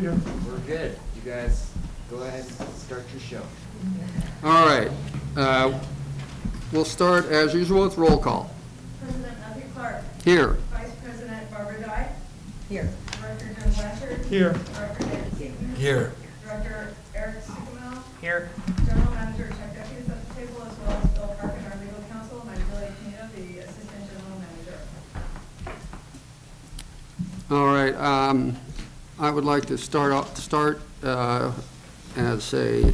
here. We're good. You guys go ahead and start your show. All right. We'll start as usual with roll call. President Matthew Clark. Here. Vice President Barbara Dye. Here. Director Jim Blanchard. Here. Director David Seaton. Here. Director Eric Sukumel. Here. General Manager Chuck Deputies at the table, as well as Bill Parkin, our legal counsel, and Julia Pineda, the Assistant General Manager. All right. I would like to start as a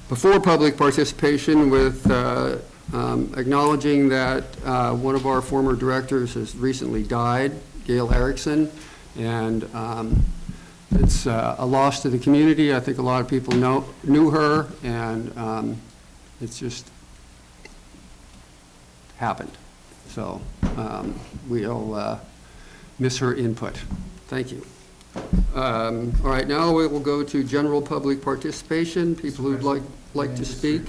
before public participation with acknowledging that one of our former directors has recently died, Gail Erickson, and it's a loss to the community. I think a lot of people knew her, and it's just happened. So we'll miss her input. Thank you. All right, now we will go to general public participation. People who'd like to speak.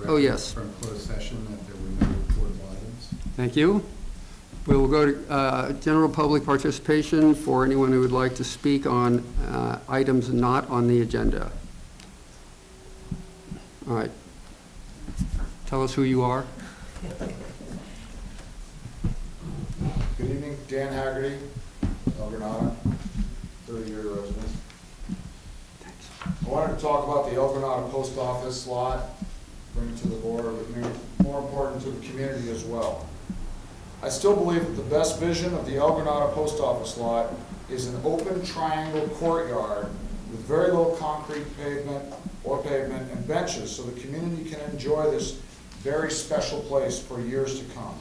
Oh, yes. From closed session that there were no reportable items. Thank you. We will go to general public participation for anyone who would like to speak on items not on the agenda. All right. Tell us who you are. Good evening, Dan Haggerty, Granada, 30-year resident. Thanks. I wanted to talk about the Granada post office lot, bring it to the board, but maybe more important to the community as well. I still believe that the best vision of the Granada post office lot is an open triangle courtyard with very little concrete pavement and benches so the community can enjoy this very special place for years to come.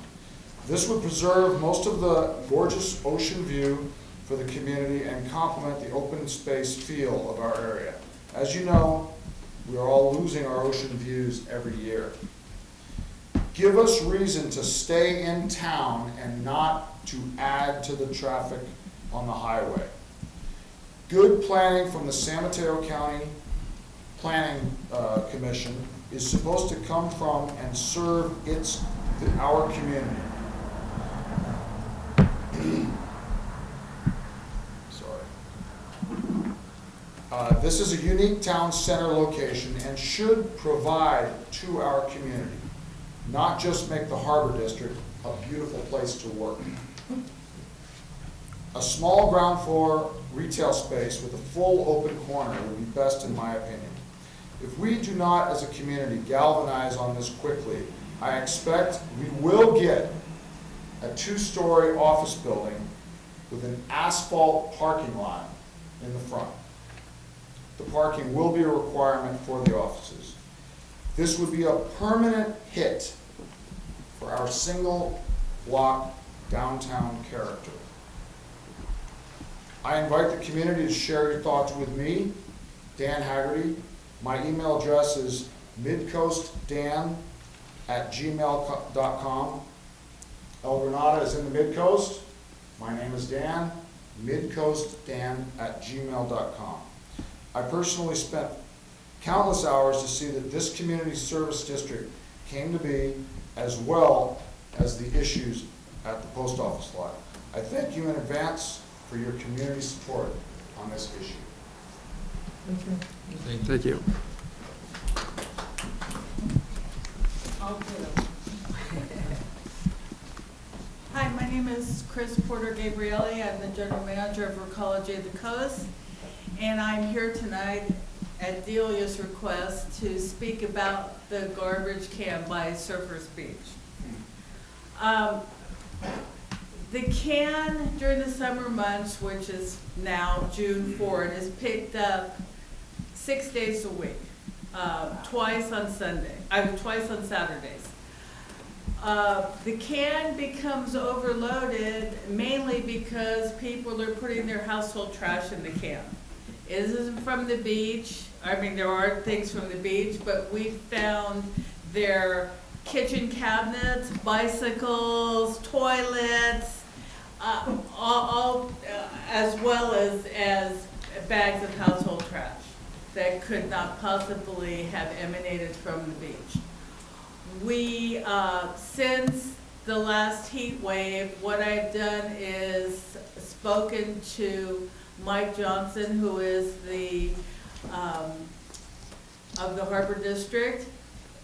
This would preserve most of the gorgeous ocean view for the community and complement the open space feel of our area. As you know, we are all losing our ocean views every year. Give us reason to stay in town and not to add to the traffic on the highway. Good planning from the San Mateo County Planning Commission is supposed to come from and serve our community. Sorry. This is a unique town center location and should provide to our community, not just make the Harbor District a beautiful place to work. A small ground floor retail space with a full open corner would be best in my opinion. If we do not as a community galvanize on this quickly, I expect we will get a 2-story office building with an asphalt parking lot in the front. The parking will be a requirement for the offices. This would be a permanent hit for our single block downtown character. I invite the community to share your thoughts with me, Dan Haggerty. My email address is midcoastdan@gmail.com. Granada is in the Midcoast. My name is Dan, midcoastdan@gmail.com. I personally spent countless hours to see that this community service district came to be, as well as the issues at the post office lot. I thank you in advance for your community support on this issue. Thank you. Hi, my name is Chris Porter Gabrielli. I'm the general manager of Recology of the Coast, and I'm here tonight at Delia's request to speak about the garbage can by Surfers Beach. The can during the summer months, which is now June forward, is picked up 6 days a week, twice on Saturdays. The can becomes overloaded mainly because people are putting their household trash in the can. It isn't from the beach. I mean, there are things from the beach, but we found their kitchen cabinets, bicycles, toilets, all as well as bags of household trash that could not possibly have emanated from the beach. We, since the last heat wave, what I've done is spoken to Mike Johnson, who is of the Harbor District,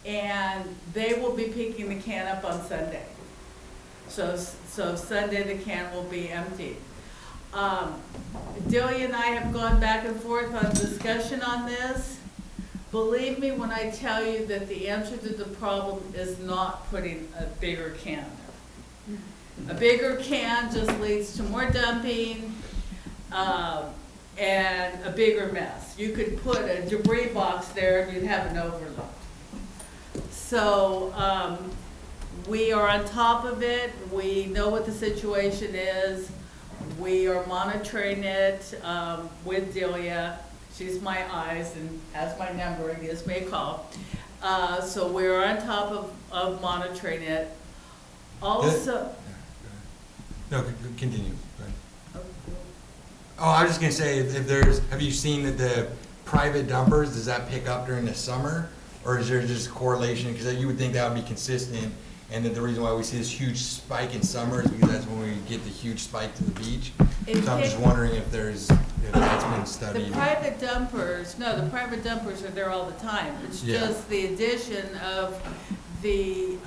and they will be picking the can up on Sunday. So Sunday the can will be emptied. Delia and I have gone back and forth on discussion on this. Believe me when I tell you that the answer to the problem is not putting a bigger can there. A bigger can just leads to more dumping, and a bigger mess. You could put a debris box there and you'd have an overload. So we are on top of it. We know what the situation is. We are monitoring it with Delia. She's my eyes and has my number and gives me a call. So we're on top of monitoring it. Also, No, continue. Go ahead. Oh, I was just gonna say, if there's, have you seen that the private dumpers, does that pick up during the summer? Or is there just a correlation? Because you would think that would be consistent, and that the reason why we see this huge spike in summer is because that's when we get the huge spike to the beach. So I'm just wondering if that's been studied. the private dumpers are there all the time. It's Yeah. just the addition of the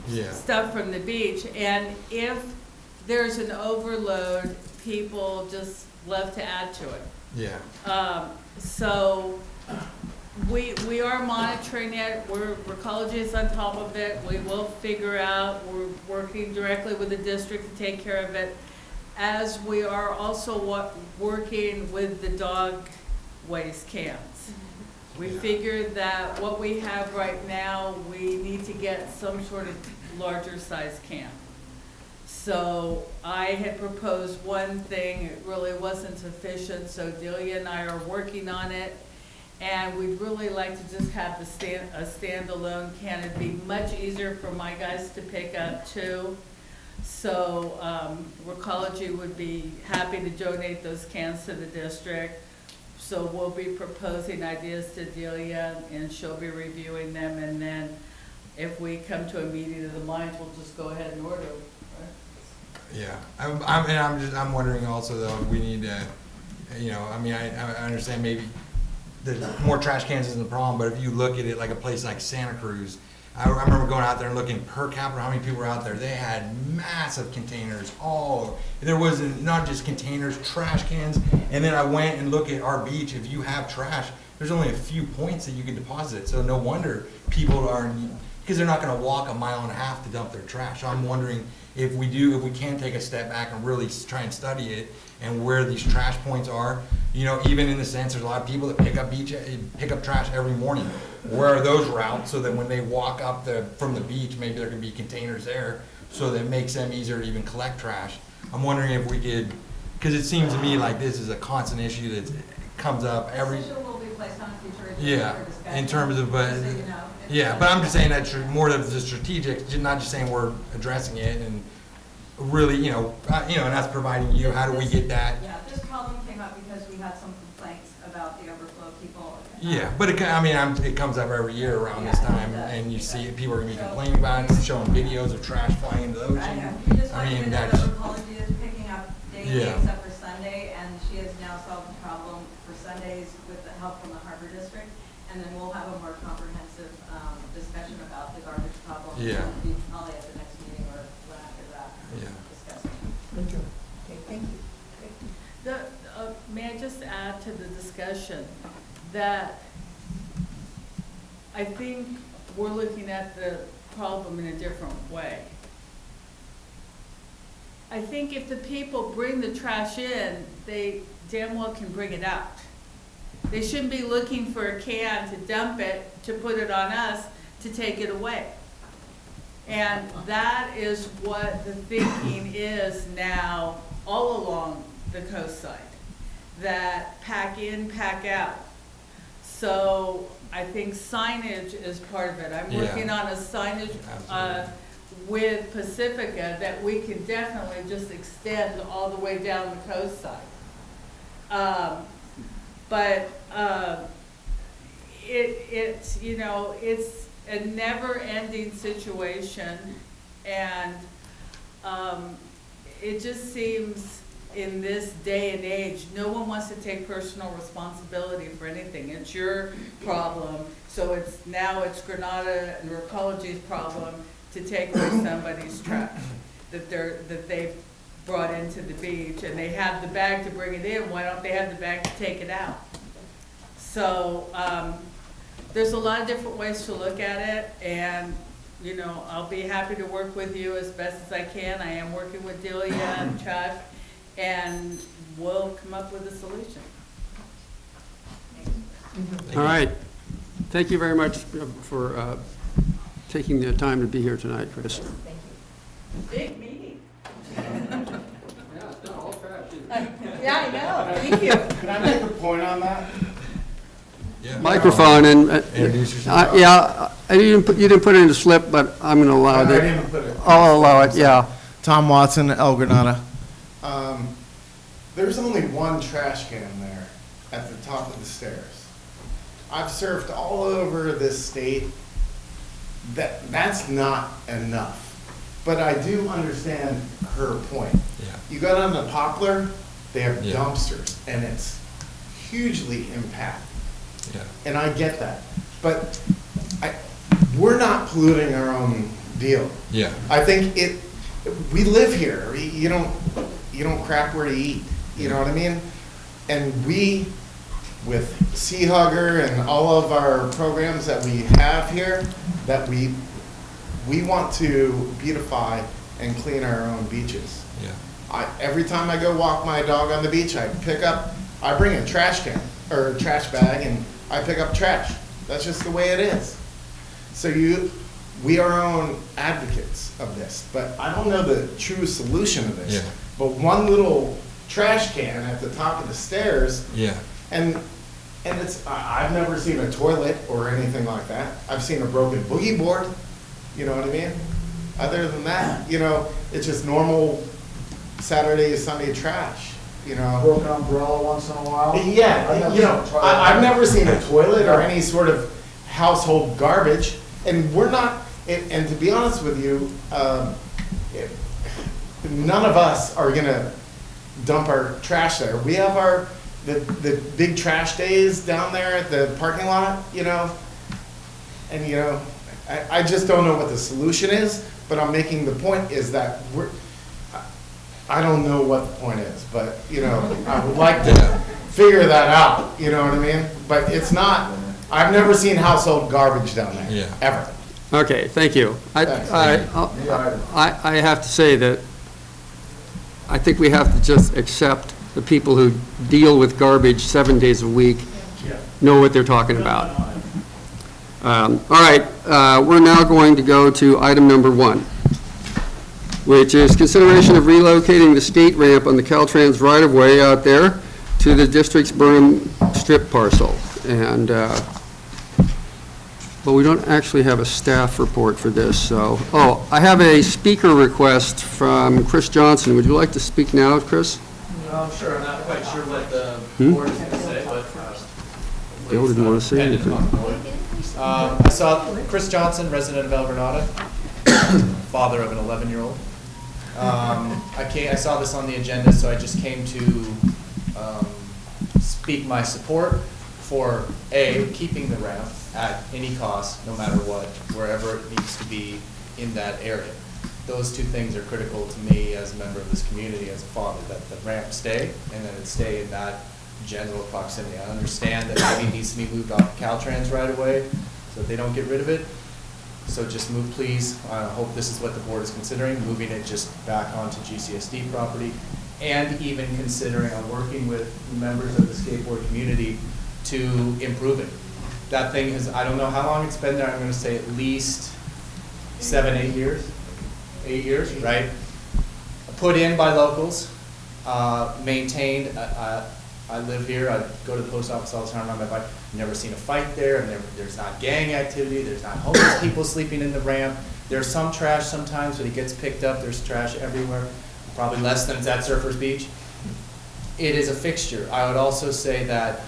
Yeah. stuff from the beach. And if there's an overload, people just love to add to it. Yeah. So we are monitoring it. Recology is on top of it. We will figure out, we're working directly with the district to take care of it, as we are also working with the dog waste cans. We Yeah. figured that what we have right now, we need to get some sort of larger size can. So I had proposed one thing, it really wasn't sufficient, so Delia and I are working on it. And we'd really like to just have a standalone can. It'd be much easier for my guys to pick up too. So Recology would be happy to donate those cans to the district. So we'll be proposing ideas to Delia, and she'll be reviewing them. And then if we come to a meeting of the minds, we'll just go ahead and order them. Yeah, I'm wondering also though, we need to, I mean, I understand maybe the more trash cans isn't the problem, but if you look at it like a place like Santa Cruz, I remember going out there and looking per capita, how many people were out there. They had massive containers, there wasn't, not just containers, trash cans. And then I went and looked at our beach. If you have trash, there's only a few points that you can deposit it. So no wonder people are, because they're not gonna walk a mile and a half to dump their trash. So I'm wondering if we can take a step back and really try and study it and where these trash points are. Even in the sense, there's a lot of people that pick up trash every morning. Where are those routes, so that when they walk up from the beach, maybe there can be containers there, so that it makes them easier to even collect trash. I'm wondering if we could, because it seems to me like this is a constant issue that comes up every. This issue will be placed on a future agenda Yeah, for discussion. in terms of, but, Just so you know. yeah, but I'm just saying that more of the strategic, not just saying we're addressing it and really, and that's providing you, how do we get that? Yeah, this problem came up because we had some complaints about the overflow of people. Yeah, but it comes up every year around this time, and you see it, people are gonna be complaining about it, showing videos of trash flying into the I know, ocean. we just I want you mean, to know that that's, Recology is picking up daily Yeah. except for Sunday, and she has now solved the problem for Sundays with the help from the Harbor District. And then we'll have a more comprehensive discussion about the garbage problem. Yeah. It'll be probably at the next meeting or when after that. Yeah. Discussing. Okay, thank you. May I just add to the discussion that I think we're looking at the problem in a different way. I think if the people bring the trash in, they damn well can bring it out. They shouldn't be looking for a can to dump it, to put it on us, to take it away. And that is what the thinking is now all along the coast side, that pack in, pack out. So I think signage is part of it. I'm Yeah. working on a signage Absolutely. with Pacifica that we can definitely just extend all the way down the coast side. But it's a never-ending situation, and it just seems in this day and age, no one wants to take personal responsibility for anything. It's your problem, so now it's Granada and Recology's problem to take away somebody's trash that they've brought into the beach, and they have the bag to bring it in. Why don't they have the bag to take it out? So there's a lot of different ways to look at it, and you know, I'll be happy to work with you as best as I can. I am working with Delia and Chuck, and we'll come up with a solution. All right. Thank you very much for taking the time to be here tonight, Chris. Thank you. Big meeting. Yeah, it's not all trash. Yeah, I know, thank you. Can I make a point on that? Yeah. Microphone and, Introduce yourself. yeah, you didn't put it in the slip, but I'm going to allow I it. didn't even put it. I'll allow it, yeah. Tom Watson, El Granada. There's only one trash can there at the top of the stairs. I've surfed all over this state. That's not enough. But I do understand her point. Yeah. You go down to Poplar, they have Yeah. dumpsters, and it's hugely impacted. Yeah. And I get that. But we're not polluting our own deal. Yeah. I think we live here. You don't crap where to eat. You know what I mean? And we, with Sea Hugger and all of our programs that we have here, that we want to beautify and clean our own beaches. Yeah. Every time I go walk my dog on the beach, I bring a trash can or a trash bag, and I pick up trash. That's just the way it is. So we are our own advocates of this, but I don't know the true solution of this. Yeah. But one little trash can at the top of the stairs, Yeah. and I've never seen a toilet or anything like that. I've seen a broken boogie board, you know what I mean? Other than that, it's just normal Saturday, Sunday trash, Broken umbrella once in a while. Yeah, I've never seen a toilet or any sort of household garbage, and we're not, and to be honest with you, none of us are gonna dump our trash there. We have the big trash days down there at the parking lot, and I just don't know what the solution is, but I'm making the point is that I don't know what the point is, but, I would like to figure that out, you know what I mean? But it's not, I've never seen household garbage down there, Yeah. ever. Okay, thank you. I have to say that I think we have to just accept the people who deal with garbage 7 days a week know what they're talking about. All right, we're now going to go to item number 1, which is consideration of relocating the skate ramp on the Caltrans right-of-way out there to the district's Burnham strip parcel. And, but we don't actually have a staff report for this, so. Oh, I have a speaker request from Chris Johnson. Would you like to speak now, Chris? Sure, I'm not quite sure what the board is going to say, but. Bill didn't want to say anything. I saw Chris Johnson, resident of El Granada, father of an 11-year-old. I saw this on the agenda, so I just came to speak my support for keeping the ramp at any cost, no matter what, wherever it needs to be in that area. Those two things are critical to me as a member of this community, as a father, that the ramp stay and that it stay in that general proximity. I understand that maybe it needs to be moved off Caltrans right away so that they don't get rid of it. So just move, please. I hope this is what the board is considering, moving it just back onto GCSD property, and even considering on working with members of the skateboard community to improve it. That thing is, I don't know how long it's been there. I'm going to say at least 7, 8 years. 8 years, right? Put in by locals, maintained. I live here. I go to the post office all the time on my bike. I've never seen a fight there. There's not gang activity. There's not homeless people sleeping in the ramp. There's some trash sometimes, but it gets picked up. There's trash everywhere. Probably less than it's at Surfers Beach. It is a fixture. I would also say that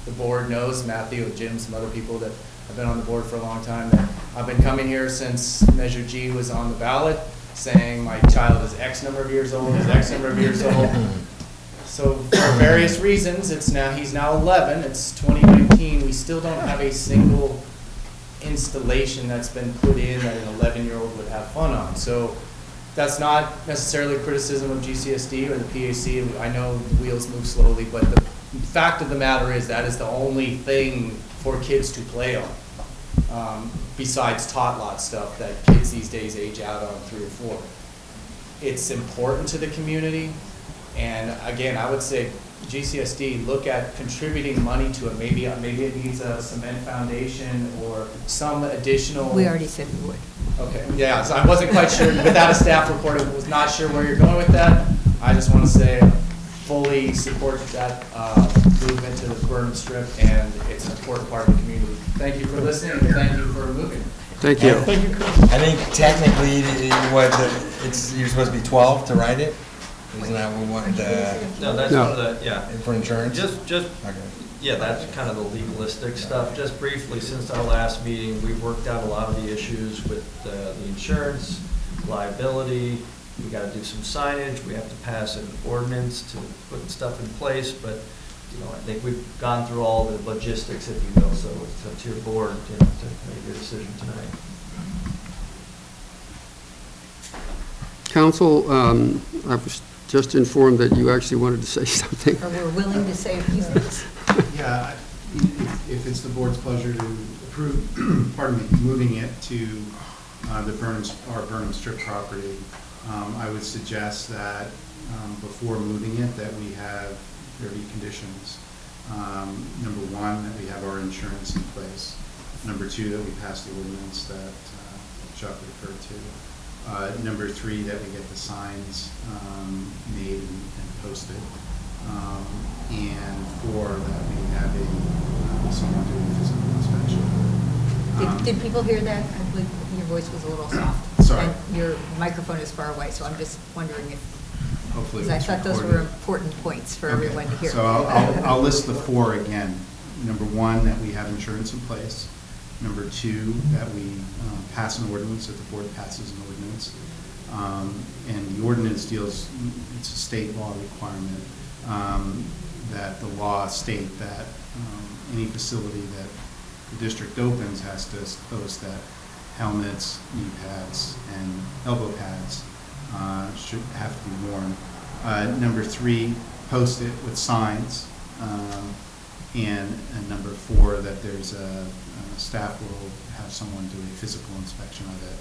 the board knows, Matthew, Jim, some other people that have been on the board for a long time, that I've been coming here since Measure G was on the ballot, saying my child is X number of years old, is X number of years old. So for various reasons, he's now 11, it's 2019, we still don't have a single installation that's been put in that an 11-year-old would have fun on. So that's not necessarily a criticism of GCSD or the PAC. I know the wheels move slowly, but the fact of the matter is that is the only thing for kids to play on, besides tot lot stuff that kids these days age out on 3 or 4. It's important to the community, and again, I would say GCSD, look at contributing money to it. Maybe it needs a cement foundation or some additional. We already said we would. Okay, yeah, so I wasn't quite sure, without a staff report, I was not sure where you're going with that. I just want to say I fully support that movement to the Burnham strip, and it's an important part of the community. Thank you for listening, and thank you for moving. Thank you. I think technically, you're supposed to be 12 to write it? Isn't that what, No, that's No. one of the, yeah. for insurance? Just, Okay. yeah, that's kind of the legalistic stuff. Just briefly, since our last meeting, we've worked out a lot of the issues with the insurance, liability. We got to do some signage. We have to pass an ordinance to put stuff in place. But, I think we've gone through all the logistics, if you will. So it's up to your board, to make your decision tonight. Council, I was just informed that you actually wanted to say something. Or we're willing to say a few things. Yeah, if it's the board's pleasure to approve, pardon me, moving it to our Burnham strip property, I would suggest that before moving it, that there be conditions. Number one, that we have our insurance in place. Number two, that we pass the ordinance that Chuck referred to. Number three, that we get the signs made and posted. And four, that we have someone doing a physical inspection. Did people hear that? I believe your voice was a little soft. Sorry. And your microphone is far away, so I'm just wondering if, Hopefully because I it's thought those recorded. were important points for Okay. everyone to hear. So I'll list the four again. Number one, that we have insurance in place. Number two, that we pass an ordinance, that the board passes an ordinance. And the ordinance deals, it's a state law requirement, that the law state that any facility that the district opens has to post that helmets, knee pads, and elbow pads should have to be worn. Number three, post it with signs. And number four, that there's staff will have someone do a physical inspection of it.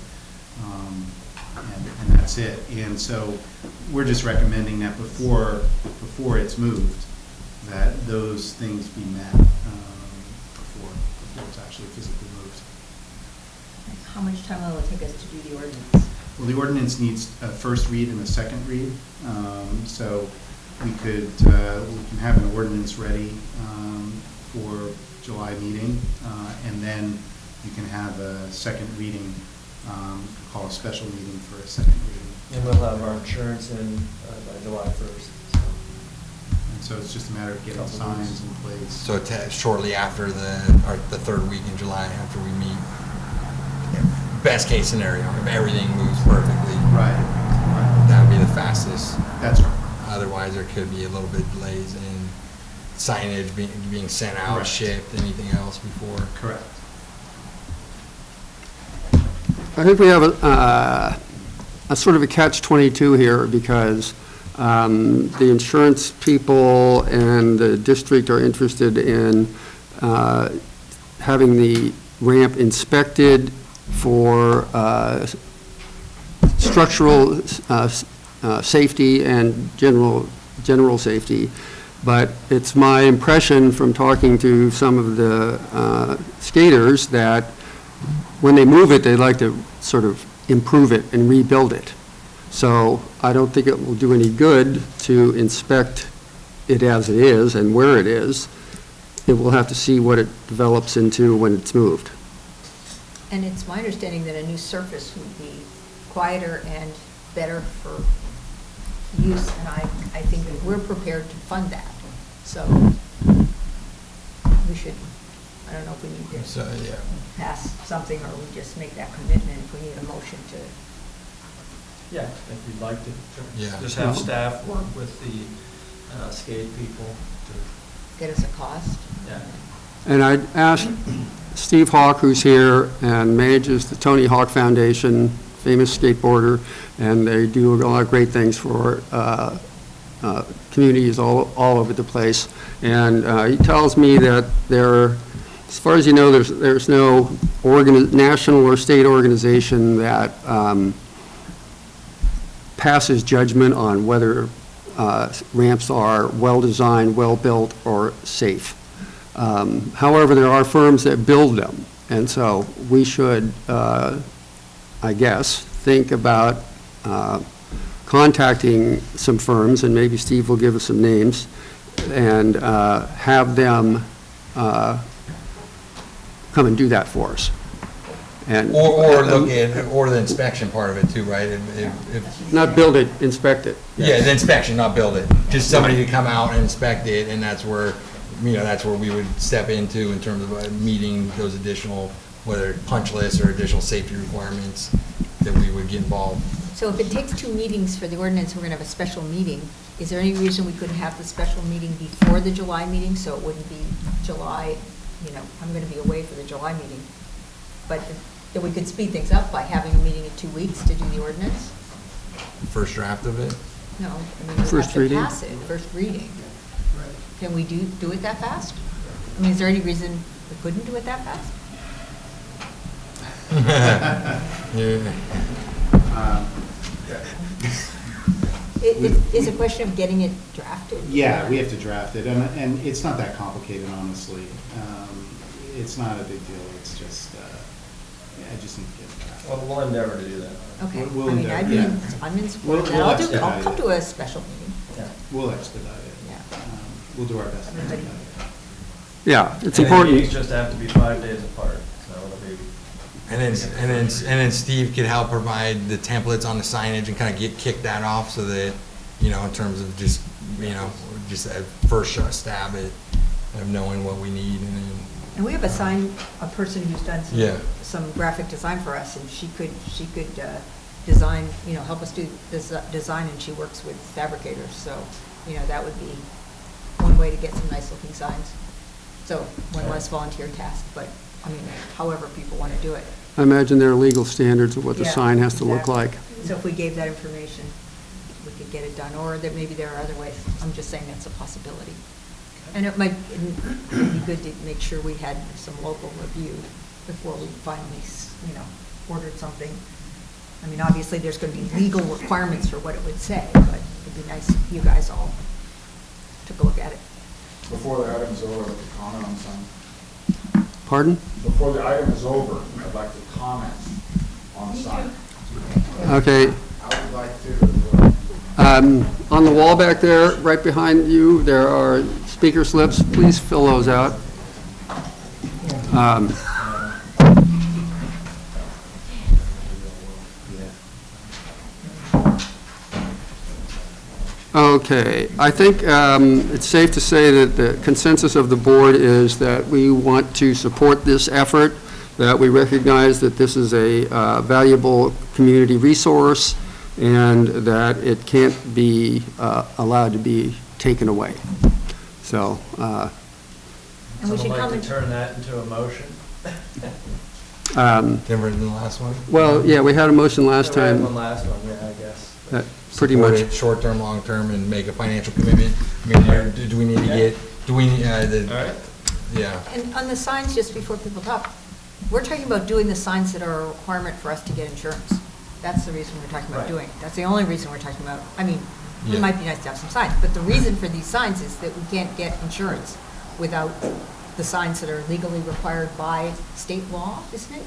And that's it. And so we're just recommending that before it's moved, that those things be met before it's actually physically moved. How much time will it take us to do the ordinance? Well, the ordinance needs a first read and a second read. So we can have an ordinance ready for July meeting, and then you can have a second reading, call a special meeting for a second reading. And we'll have our insurance in by July 1st. And so it's just a matter of getting signs in place. So shortly after the third week in July, after we meet, best case scenario, if everything moves perfectly. Right. That would be the fastest. That's right. Otherwise, there could be a little bit delays in signage being sent out, Correct. shipped, anything else before. Correct. I think we have a sort of a catch-22 here because the insurance people and the district are interested in having the ramp inspected for structural safety and general safety. But it's my impression from talking to some of the skaters that when they move it, they like to sort of improve it and rebuild it. So I don't think it will do any good to inspect it as it is and where it is. It will have to see what it develops into when it's moved. And it's my understanding that a new surface would be quieter and better for use, and I think that we're prepared to fund that. So we should, I don't know if we need to So, yeah. pass something or we just make that commitment if we need a motion to. Yeah, if you'd like to. Yeah. Just have staff work with the skate people Get us a cost. yeah. And I'd ask Steve Hawk, who's here, and manages the Tony Hawk Foundation, famous skateboarder, and they do a lot of great things for communities all over the place. And he tells me that there, as far as you know, there's no national or state organization that passes judgment on whether ramps are well-designed, well-built, or safe. However, there are firms that build them, and so we should, I guess, think about contacting some firms, and maybe Steve will give us some names, and have them come and do that for us. And Or look at, or the inspection part of it too, right? If not build it, inspect it. Yeah, the inspection, not build it. Just somebody to come out and inspect it, and that's where, that's where we would step into in terms of meeting those additional, whether punch lists or additional safety requirements, that we would get involved. So if it takes 2 meetings for the ordinance, we're going to have a special meeting. Is there any reason we couldn't have the special meeting before the July meeting, so it wouldn't be July, I'm going to be away for the July meeting. But that we could speed things up by having a meeting in 2 weeks to do the ordinance? First draft of it? No, I mean, we First have to reading? pass it, first reading. Can we do it that fast? I mean, is there any reason we couldn't do it that fast? Yeah. It's a question of getting it drafted? Yeah, we have to draft it, and it's not that complicated, honestly. It's not a big deal, it's just, I just need to get it drafted. Well, we'll endeavor to do that. Okay, We'll I mean, endeavor, yeah. I'm in support of We'll that. I'll expedite come it. to a special meeting. Yeah. We'll expedite it. Yeah. We'll do our best. to Everybody. expedite it. Yeah, it's And the important. meetings just have to be 5 days apart, so it'll be. And then Steve could help provide the templates on the signage and kind of kick that off so that, in terms of just, just a first shot stab at of knowing what we need and then. And we have a person who's done Yeah. some graphic design for us, and she could design, help us do this design, and she works with fabricators, so, that would be one way to get some nice looking signs. So, one less volunteer task, but, however people want to do it. I imagine there are legal standards of what the Yeah, sign has to look exactly. like. So if we gave that information, we could get it done, or that maybe there are other ways. I'm just saying that's a possibility. And it'd be good to make sure we had some local review before we finally, ordered something. Obviously, there's going to be legal requirements for what it would say, but it'd be nice if you guys all took a look at it. Before the item's over, I'd like to comment on something. Pardon? Before the item is over, I'd like to comment on the sign. Okay. I would like to, as well. On the wall back there, right behind you, there are speaker slips. Please fill those out. Okay, I think it's safe to say that the consensus of the board is that we want to support this effort, that we recognize that this is a valuable community resource, and that it can't be allowed to be taken away. So, And we should Someone come like to turn that into a motion? Different than the last one? well, yeah, we had a motion last We had time. one last one, yeah, I guess. that Pretty Support much. it short-term, long-term, and make a financial commitment. Do we need to get, All right. yeah. And on the signs, just before people talk, we're talking about doing the signs that are a requirement for us to get insurance. That's the reason we're talking about Right. doing it. That's the only reason we're talking about, it Yeah. might be nice to have some signs, but the reason for these signs is that we can't get insurance without the signs that are legally required by state law, isn't it?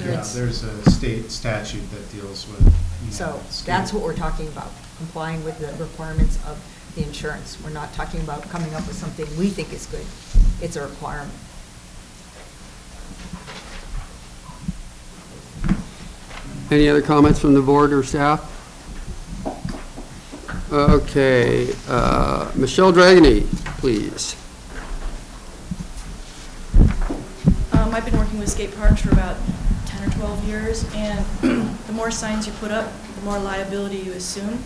Or Yeah, it's- there's a state statute that deals with, So skate. that's what we're talking about, complying with the requirements of the insurance. We're not talking about coming up with something we think is good. It's a requirement. Any other comments from the board or staff? Okay, Michelle Dragony, please. I've been working with skate parks for about 10 10 or 12 years, and the more signs you put up, the more liability you assume.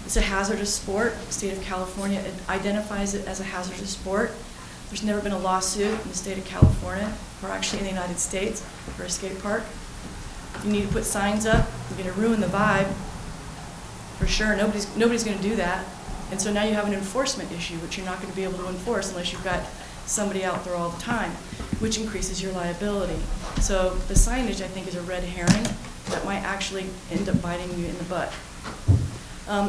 It's a hazardous sport. The state of California identifies it as a hazardous sport. There's never been a lawsuit in the state of California, or actually in the United States, for a skate park. You need to put signs up, you're gonna ruin the vibe, for sure. Nobody's gonna do that. And so now you have an enforcement issue, which you're not gonna be able to enforce unless you've got somebody out there all the time, which increases your liability. So the signage, I think, is a red herring that might actually end up biting you in the butt.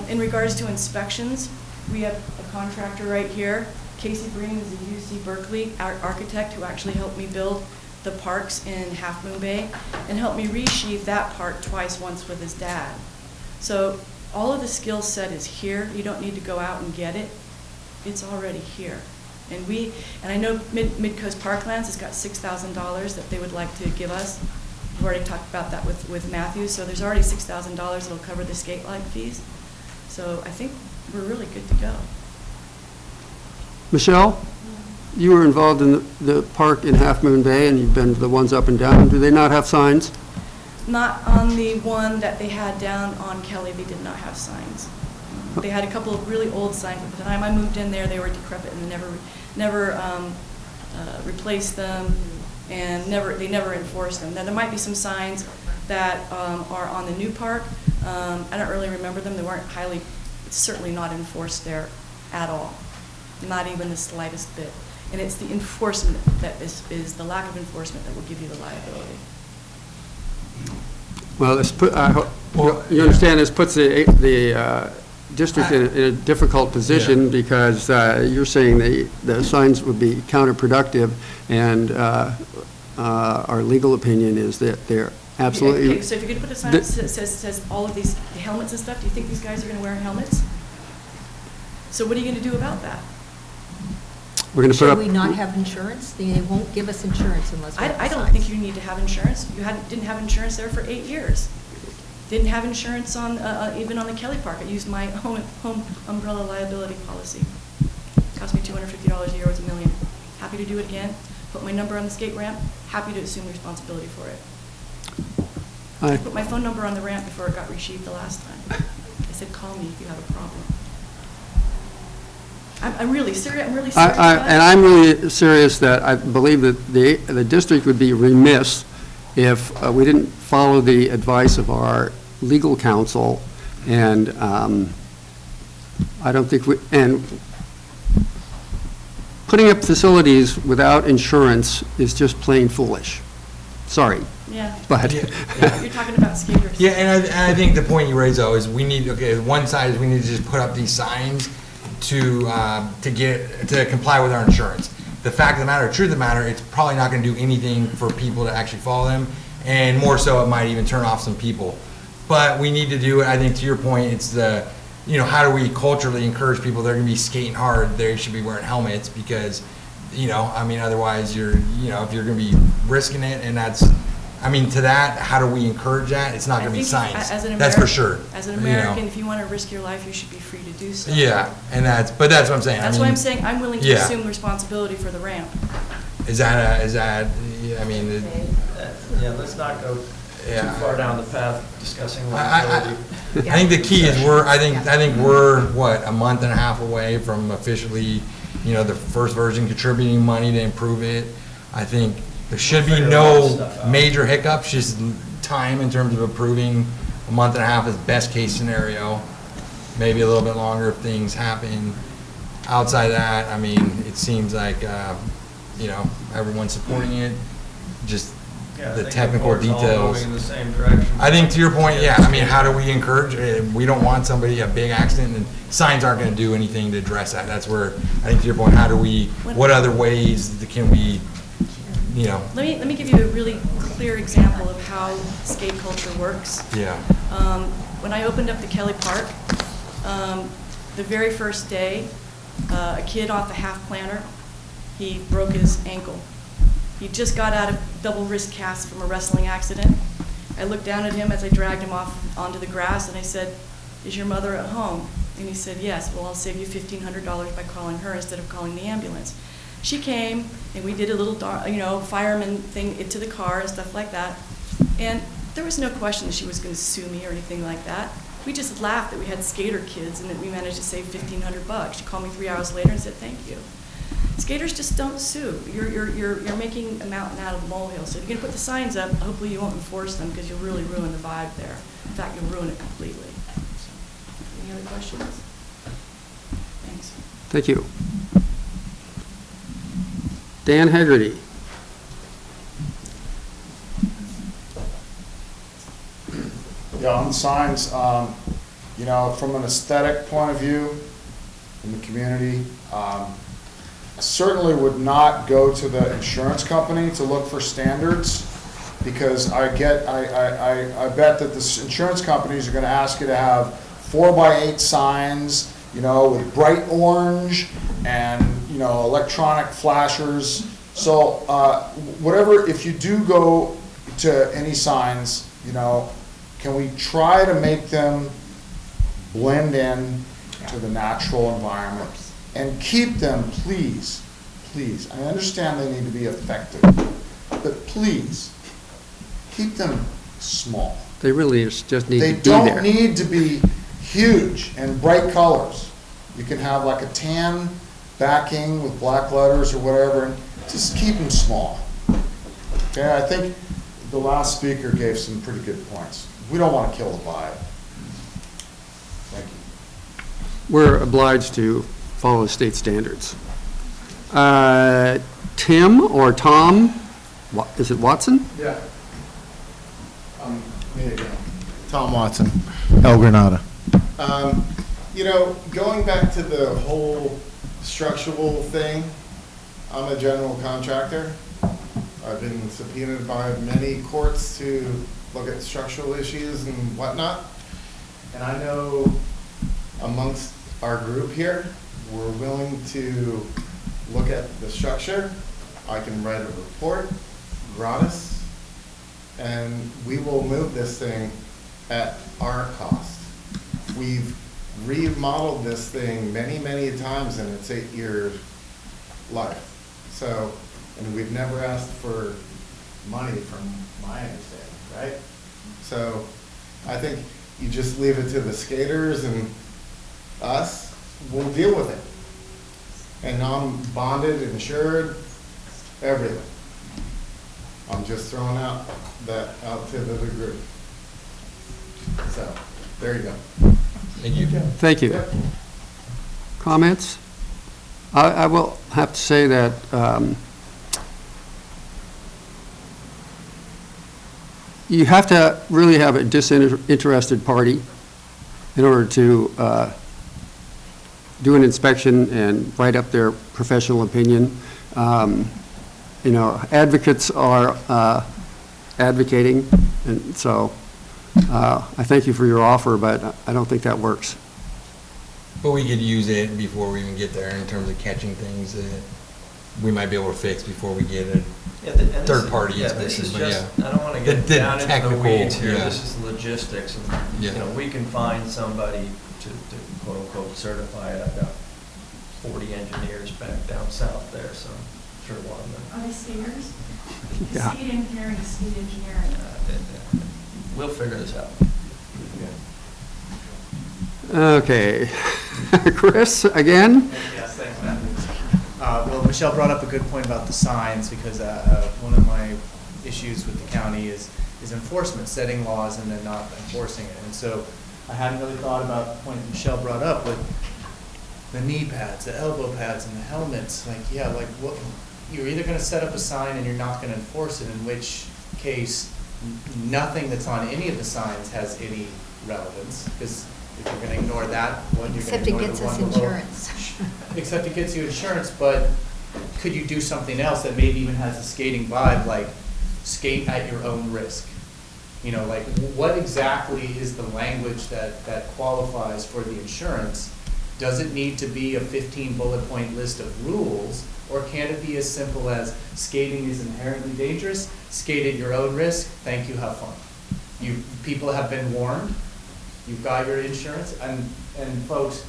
In regards to inspections, we have a contractor right here. Casey Green is a UC Berkeley architect who actually helped me build the parks in Half Moon Bay and helped me resheathe that park twice, once with his dad. So all of the skill set is here. You don't need to go out and get it. It's already here. And I know Mid-Coast Parklands has got $6,000 that they would like to give us. We've already talked about that with Matthew, so there's already $6,000 that'll cover the skate light fees. So I think we're really good to go. Michelle, you were involved in the park in Half Moon Bay, and you've been to the ones up and down. Do they not have signs? Not on the one that they had down on Kelly, they did not have signs. They had a couple of really old signs, but by the time I moved in there, they were decrepit and they never replaced them, and they never enforced them. Now, there might be some signs that are on the new park. I don't really remember them. They weren't it's certainly not enforced there at all, not even the slightest bit. And it's the enforcement that is the lack of enforcement that will give you the liability. Well, you understand this puts the district in a difficult position, because you're saying the signs would be counterproductive, and our legal opinion is that they're absolutely... Okay, so if you're going to put a sign that says all of these helmets and stuff, do you think these guys are going to wear helmets? So what are you going to do about that? We're going to put up... Should we not have insurance? They won't give us insurance unless we have I don't signs. think you need to have insurance. You didn't have insurance there for 8 years. Didn't have insurance on even on the Kelly Park. I used my home umbrella liability policy. Cost me $250 a year, was $1 million. Happy to do it again. Put my number on the skate ramp. Happy to assume responsibility for it. I put my phone number on the ramp before it got resheathed the last time. I said, call me if you have a problem. I'm really serious. I'm really serious. And I'm really serious that I believe that the district would be remiss if we didn't follow the advice of our legal counsel, and I don't think and putting up facilities without insurance is just plain foolish. Sorry. Yeah. But you're talking about skaters. Yeah, and I think the point you raise, though, is we need, one side is we need to just put up these signs to comply with our insurance. The fact of the matter, truth of the matter, it's probably not going to do anything for people to actually follow them, and more so, it might even turn off some people. But we need to do it. I think to your point, it's how do we culturally encourage people? They're going to be skating hard. They should be wearing helmets, because, otherwise if you're going to be risking it, and to that, how do we encourage that? It's not going to be signs. That's for sure. As an American, if you want to risk your life, you should be free to do so. Yeah, that's what I'm saying. That's why I'm saying I'm willing to assume responsibility for the ramp. Let's not go too far down the path discussing liability. I think the key is I think we're a month and a half away from officially, the first version contributing money to improve it. I think there should be no major hiccups, just time in terms of approving. A month and a half is best case scenario, maybe a little bit longer if things happen. Outside that, it seems like, everyone's supporting it, just the technical details. Moving in the same direction. I think to your point, how do we encourage, we don't want a big accident, and signs aren't going to do anything to address that. That's where, I think to your point, what other ways can we, Let me give you a really clear example of how skate culture works. Yeah. When I opened up the Kelly Park, the very first day, a kid off the half planter, he broke his ankle. He just got out of double wrist cast from a wrestling accident. I looked down at him as I dragged him off onto the grass, and I said, "Is your mother at home?" And he said, "Yes." "Well, I'll save you $1,500 by calling her instead of calling the ambulance." She came, and we did a little, fireman thing into the car and stuff like that. And there was no question that she was going to sue me or anything like that. We just laughed that we had skater kids and that we managed to save $1,500. She called me 3 hours later and said, thank you. Skaters just don't sue. You're making a mountain out of a molehill. So if you're going to put the signs up, hopefully you won't enforce them because you'll really ruin the vibe there. In fact, you'll ruin it completely. So, any other questions? Thanks. Thank you. Dan Haggerty. Yeah, on signs, you know, from an aesthetic point of view in the community, I certainly would not go to the insurance company to look for standards, because I bet that the insurance companies are gonna ask you to have 4x8 signs, you know, with bright orange and, you know, electronic flashers. So, whatever, if you do go to any signs, you know, can we try to make them blend in to the natural environment and keep them, please, please. I understand they need to be effective, but please, keep them small. They really just need They to be there. don't need to be huge and bright colors. You can have like a tan backing with black letters or whatever, and just keep them small. Okay, I think the last speaker gave some pretty good points. We don't want to kill the vibe. Thank you. We're obliged to follow state standards. Tim or Tom, is it Watson? Yeah. Me again. Tom Watson, El Granada. You know, going back to the whole structural thing, I'm a general contractor. I've been subpoenaed by many courts to look at structural issues and whatnot. And I know amongst our group here, we're willing to look at the structure. I can write a report, gratis, and we will move this thing at our cost. We've remodeled this thing many, many times in its 8-year life. So, and we've never asked for money from my understanding, right? So I think you just leave it to the skaters and us, we'll deal with it. And I'm bonded, insured, everything. I'm just throwing out out to the group. So, there you go. Thank you. Thank you. Yep. Comments? I will have to say that you have to really have a disinterested party in order to do an inspection and write up their professional opinion. You know, advocates are advocating, and so I thank you for your offer, but I don't think that works. But we could use it before we even get there in terms of catching things that we might be able to fix before we get it. Third party Yeah, inspection, this is but just, yeah. I don't want to get The down into the technical, weeds here, yeah. this is logistics. And, Yeah. you know, we can find somebody to quote unquote certify it. I've got 40 engineers back down south there, so I'm sure one of them. Are they skaters? Yeah. Skate engineering is skate engineering. We'll figure this out. Okay. Chris, again? Yes, thanks, Matt. Well, Michelle brought up a good point about the signs, because one of my issues with the county is enforcement, setting laws and then not enforcing it. And so I hadn't really thought about the point that Michelle brought up with the knee pads, the elbow pads, and the helmets. Like, yeah, like what? You're either going to set up a sign and you're not going to enforce it, in which case nothing that's on any of the signs has any relevance, because if you're going to ignore that one, you're going Except to it ignore gets the us one below. insurance. Except it gets you insurance, but could you do something else that maybe even has a skating vibe, like skate at your own risk? You know, like what exactly is the language that qualifies for the insurance? Does it need to be a 15 bullet point list of rules, or can it be as simple as skating is inherently dangerous, skate at your own risk, thank you, have fun? People have been warned, you've got your insurance, and folks,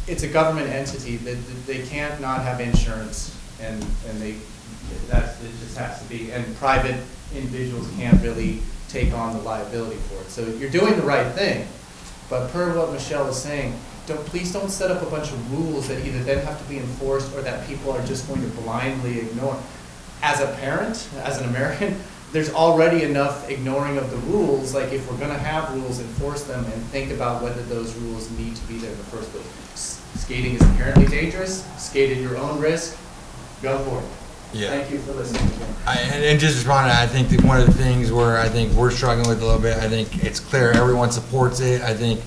it's a government entity that they can't not have insurance, and It just has to be, and private individuals can't really take on the liability for it. So you're doing the right thing, but per what Michelle is saying, please don't set up a bunch of rules that either then have to be enforced or that people are just going to blindly ignore. As a parent, as an American, there's already enough ignoring of the rules. Like, if we're gonna have rules, enforce them and think about whether those rules need to be there in the first place. Skating is inherently dangerous. Skate at your own risk. Go for it. Yeah. Thank you for listening. And just responding, I think that one of the things where I think we're struggling with a little bit, I think it's clear everyone supports it. I think,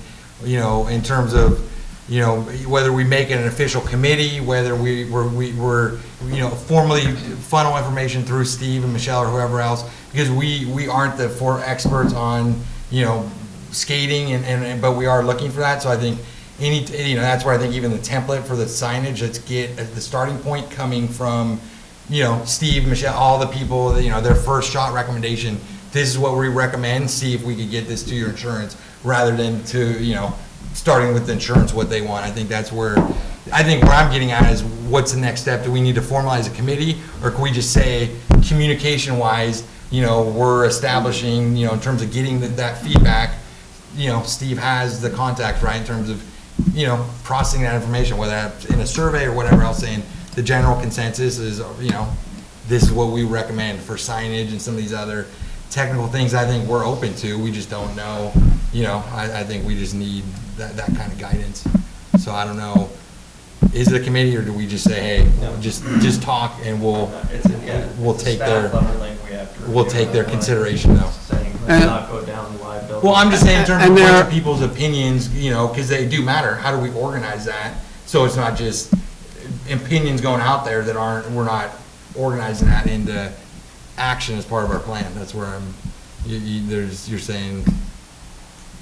in terms of, whether we make it an official committee, whether we're formally funnel information through Steve and Michelle or whoever else, because we aren't the experts on, skating but we are looking for that. So I think that's where I think even the template for the signage, let's get the starting point coming from, Steve, Michelle, all the people, their first shot recommendation. This is what we recommend. See if we could get this to your insurance, rather than to, starting with the insurance, what they want. I think that's where I'm getting at is, what's the next step? Do we need to formalize a committee, or can we just say, communication wise, we're establishing, in terms of getting that feedback, Steve has the contact, right, in terms of, processing that information, whether that's in a survey or whatever else, saying the general consensus is, this is what we recommend for signage and some of these other technical things. I think we're open to, we just don't know, I think we just need that kind of guidance. So I don't know, is it a committee, or do we just say, hey, just talk, and we'll take their consideration though. Let's not go down the liability. Well, I'm just saying in terms of a bunch of people's opinions, because they do matter. How do we organize that so it's not just opinions going out there that we're not organizing that into action as part of our plan? That's where you're saying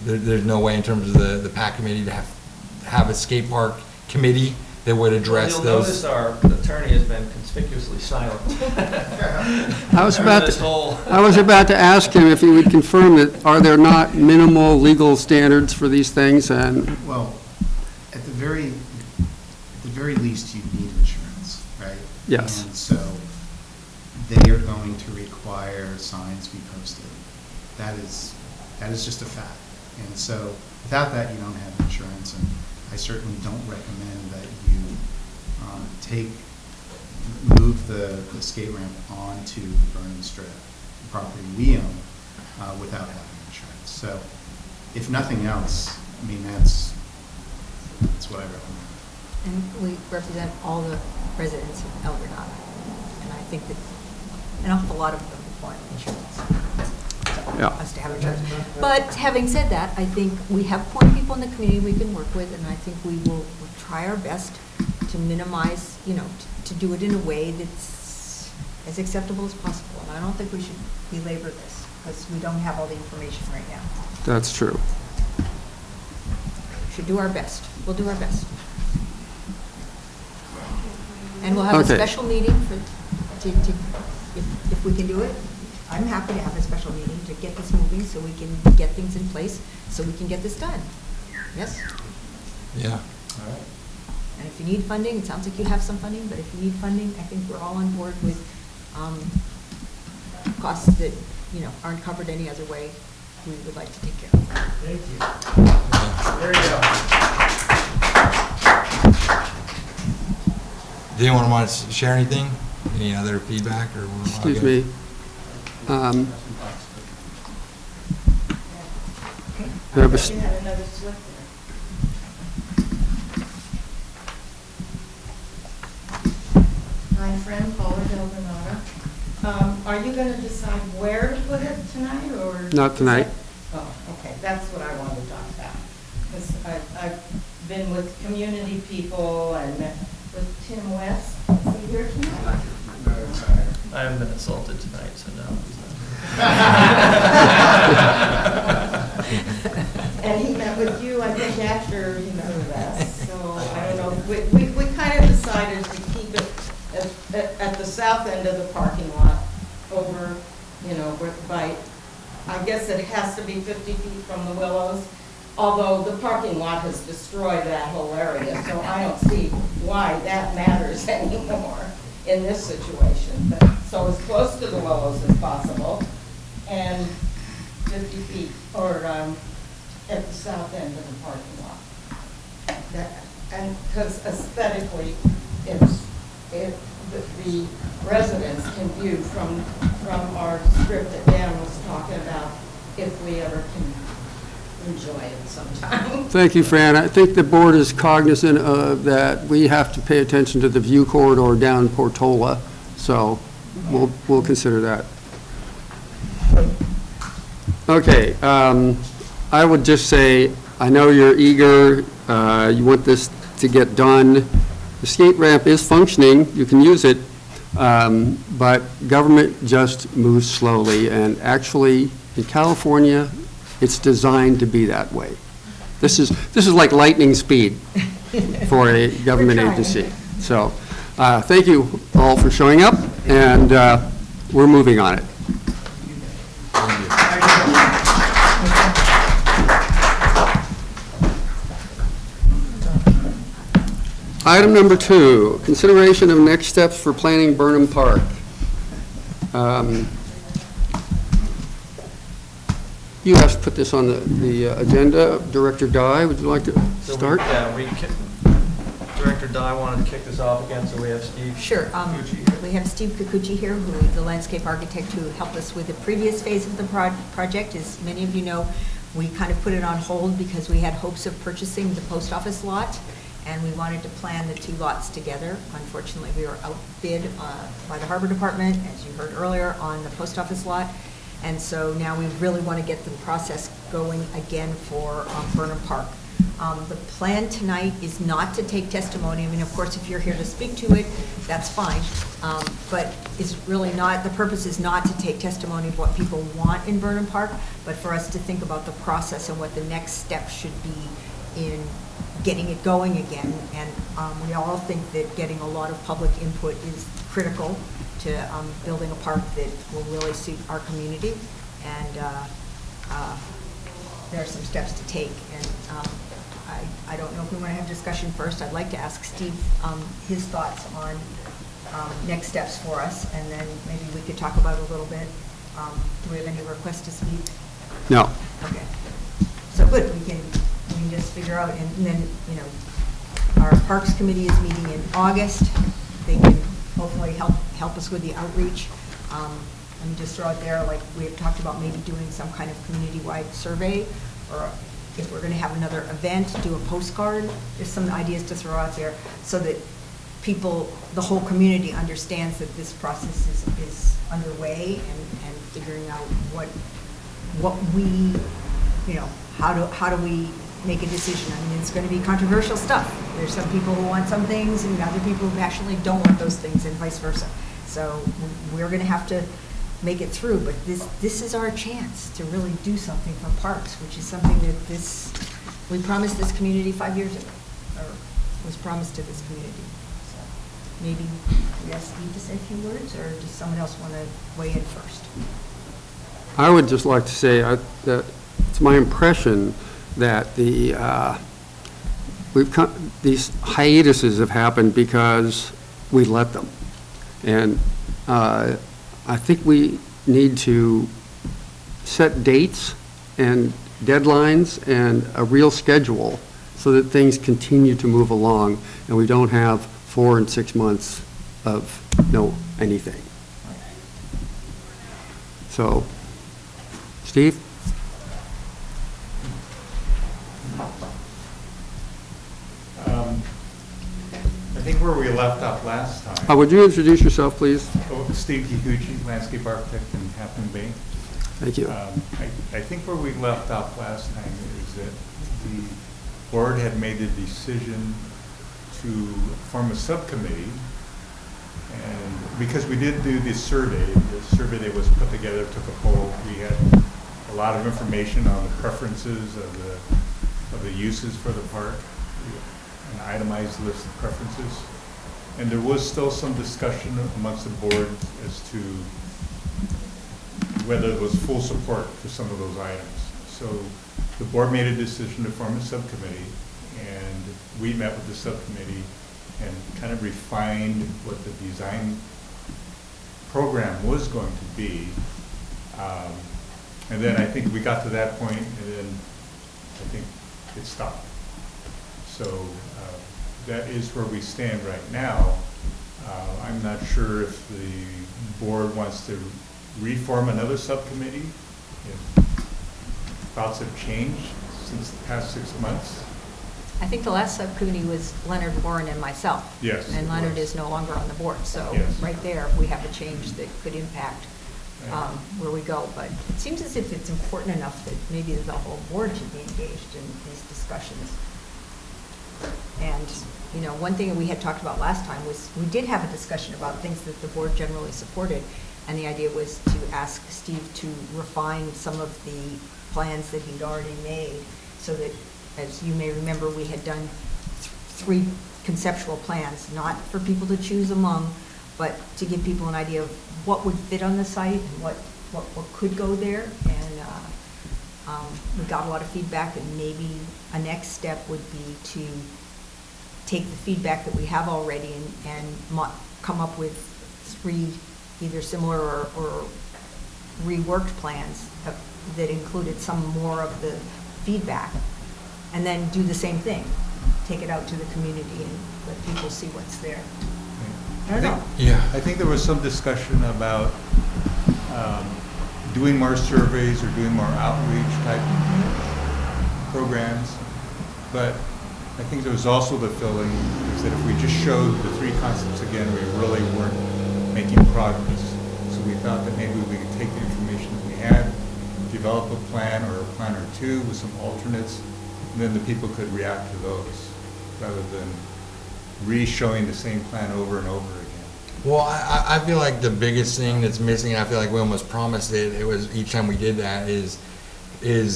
there's no way in terms of the PAC committee to have a skate park committee that would address You'll those. notice our attorney has been conspicuously silent. I was about to ask him if he would confirm that, are there not minimal legal standards for these things? And Well, at the very least, you need insurance, right? Yes. And so they are going to require signs be posted. That is just a fact. And so without that, you don't have insurance. And I certainly don't recommend that you move the skate ramp onto the Burnham Strip, the property we own, without having insurance. So if nothing else, I mean, that's what I recommend. And we represent all the residents of El Granada, and I think that an awful lot of them want insurance. Yeah. Us to have insurance. But having said that, I think we have point people in the community we can work with, and I think we'll try our best to minimize, to do it in a way that's as acceptable as possible. And I don't think we should belabor this, because we don't have all the information right now. that's true. We should do our best. We'll do our best. And we'll have a Okay. special meeting if we can do it. I'm happy to have a special meeting to get this moving, so we can get things in place, so we can get this done. Yes? Yeah. All right. And if you need funding, it sounds like you have some funding, but if you need funding, I think we're all on board with costs that, aren't covered any other way. We would like to take care of. Thank you. There you go. Do anyone want to share anything? Any other feedback, or? we're all Excuse good? me. Okay. We have a s- You had another slip there. Hi, friend, Paula Del Granada. Are you going to decide where to put it tonight, or? Not tonight. Oh, okay, that's what I wanted to talk about. Because I've been with community people and met with Tim West. Is he here tonight? I haven't been assaulted tonight, so no. And he met with you, I think, after he met with us. So I don't know, we kind of decided to keep it at the south end of the parking lot over, by, I guess it has to be 50 feet from the Willows, although the parking lot has destroyed that whole area, so I don't see why that matters anymore. in this situation. So as close to the willows as possible, and 50 feet, or at the south end of the parking lot. And because aesthetically, the residents can view from our strip that Dan was talking about, if we ever can enjoy it sometime. Thank you, Fran. I think the board is cognizant of that we have to pay attention to the view corridor down Portola, so we'll consider that. Okay, I would just say, I know you're eager, you want this to get done. The skate ramp is functioning, you can use it, but government just moves slowly, and actually, in California, it's designed to be that way. This is like lightning speed for a government agency. So, thank you all for showing up, and we're moving on it. Item number 2, consideration of next steps for planning Burnham Park. You asked to put this on the agenda. Director Dye, would you like to start? Director Dye wanted to kick this off again, so we have Steve. Sure. We have Steve Kikuchi here, who is the landscape architect who helped us with the previous phase of the project. As many of you know, we kind of put it on hold because we had hopes of purchasing the post office lot, and we wanted to plan the 2 lots together. Unfortunately, we were outbid by the Harbor Department, as you heard earlier, on the post office lot. And so now we really want to get the process going again for Burnham Park. The plan tonight is not to take testimony. I mean, of course, if you're here to speak to it, that's fine. But it's really not, the purpose is not to take testimony of what people want in Burnham Park, but for us to think about the process and what the next step should be in getting it going again. And we all think that getting a lot of public input is critical to building a park that will really suit our community. And there are some steps to take. And I don't know if we want to have discussion first. I'd like to ask Steve his thoughts on next steps for us, and then maybe we could talk about it a little bit. Do we have any requests to speak? No. Okay. So good, we can just figure out, and then, you know, our Parks Committee is meeting in August. They can hopefully help us with the outreach. Let me just throw out there, like we have talked about maybe doing some kind of community-wide survey, or if we're going to have another event, do a postcard. There's some ideas to throw out there so that people, the whole community understands that this process is underway, and figuring out what we, you know, how do we make a decision. I mean, it's going to be controversial stuff. There's some people who want some things and other people who actually don't want those things, and vice versa. So we're going to have to make it through, but this is our chance to really do something for parks, which is something that we promised this community 5 years ago, or was promised to this community. So maybe we ask Steve to say a few words, or does someone else want to weigh in first? I would just like to say that it's my impression that these hiatuses have happened because we let them. And I think we need to set dates and deadlines and a real schedule so that things continue to move along and we don't have 4 and 6 months of no anything. So, Steve? I think where we left off last time. Would you introduce yourself, please? Steve Kikuchi, landscape architect in Half Moon Bay. Thank you. I think where we left off last time is that the board had made the decision to form a subcommittee, and because we did do the survey that was put together took a poll. We had a lot of information on the preferences of the uses for the park, an itemized list of preferences. And there was still some discussion amongst the board as to whether there was full support for some of those items. So the board made a decision to form a subcommittee, and we met with the subcommittee and kind of refined what the design program was going to be. And then I think we got to that point, and then I think it stopped. So that is where we stand right now. I'm not sure if the board wants to reform another subcommittee, if thoughts have changed since the past 6 months. I think the last subcommittee was Leonard, Warren, and myself. Yes, And it Leonard was. is no longer on the board, so Yes. right there, we have a change that could impact where we go. But it seems as if it's important enough that maybe the whole board should be engaged in these discussions. And, you know, one thing that we had talked about last time was we did have a discussion about things that the board generally supported. And the idea was to ask Steve to refine some of the plans that he'd already made so that, as you may remember, we had done 3 conceptual plans, not for people to choose among, but to give people an idea of what would fit on the site and what could go there. And we got a lot of feedback, and maybe a next step would be to take the feedback that we have already and come up with 3 either similar or reworked plans that included some more of the feedback, and then do the same thing, take it out to the community and let people see what's there. I don't know. Yeah. I think there was some discussion about doing more surveys or doing more outreach type programs, but I think there was also the feeling is that if we just showed the 3 concepts again, we really weren't making progress. So we thought that maybe we could take the information that we had, develop a plan or a plan or 2 with some alternates, and then the people could react to those rather than re-showing the same plan over and over again. Well, I feel like the biggest thing that's missing, and I feel like we almost promised it was each time we did that, is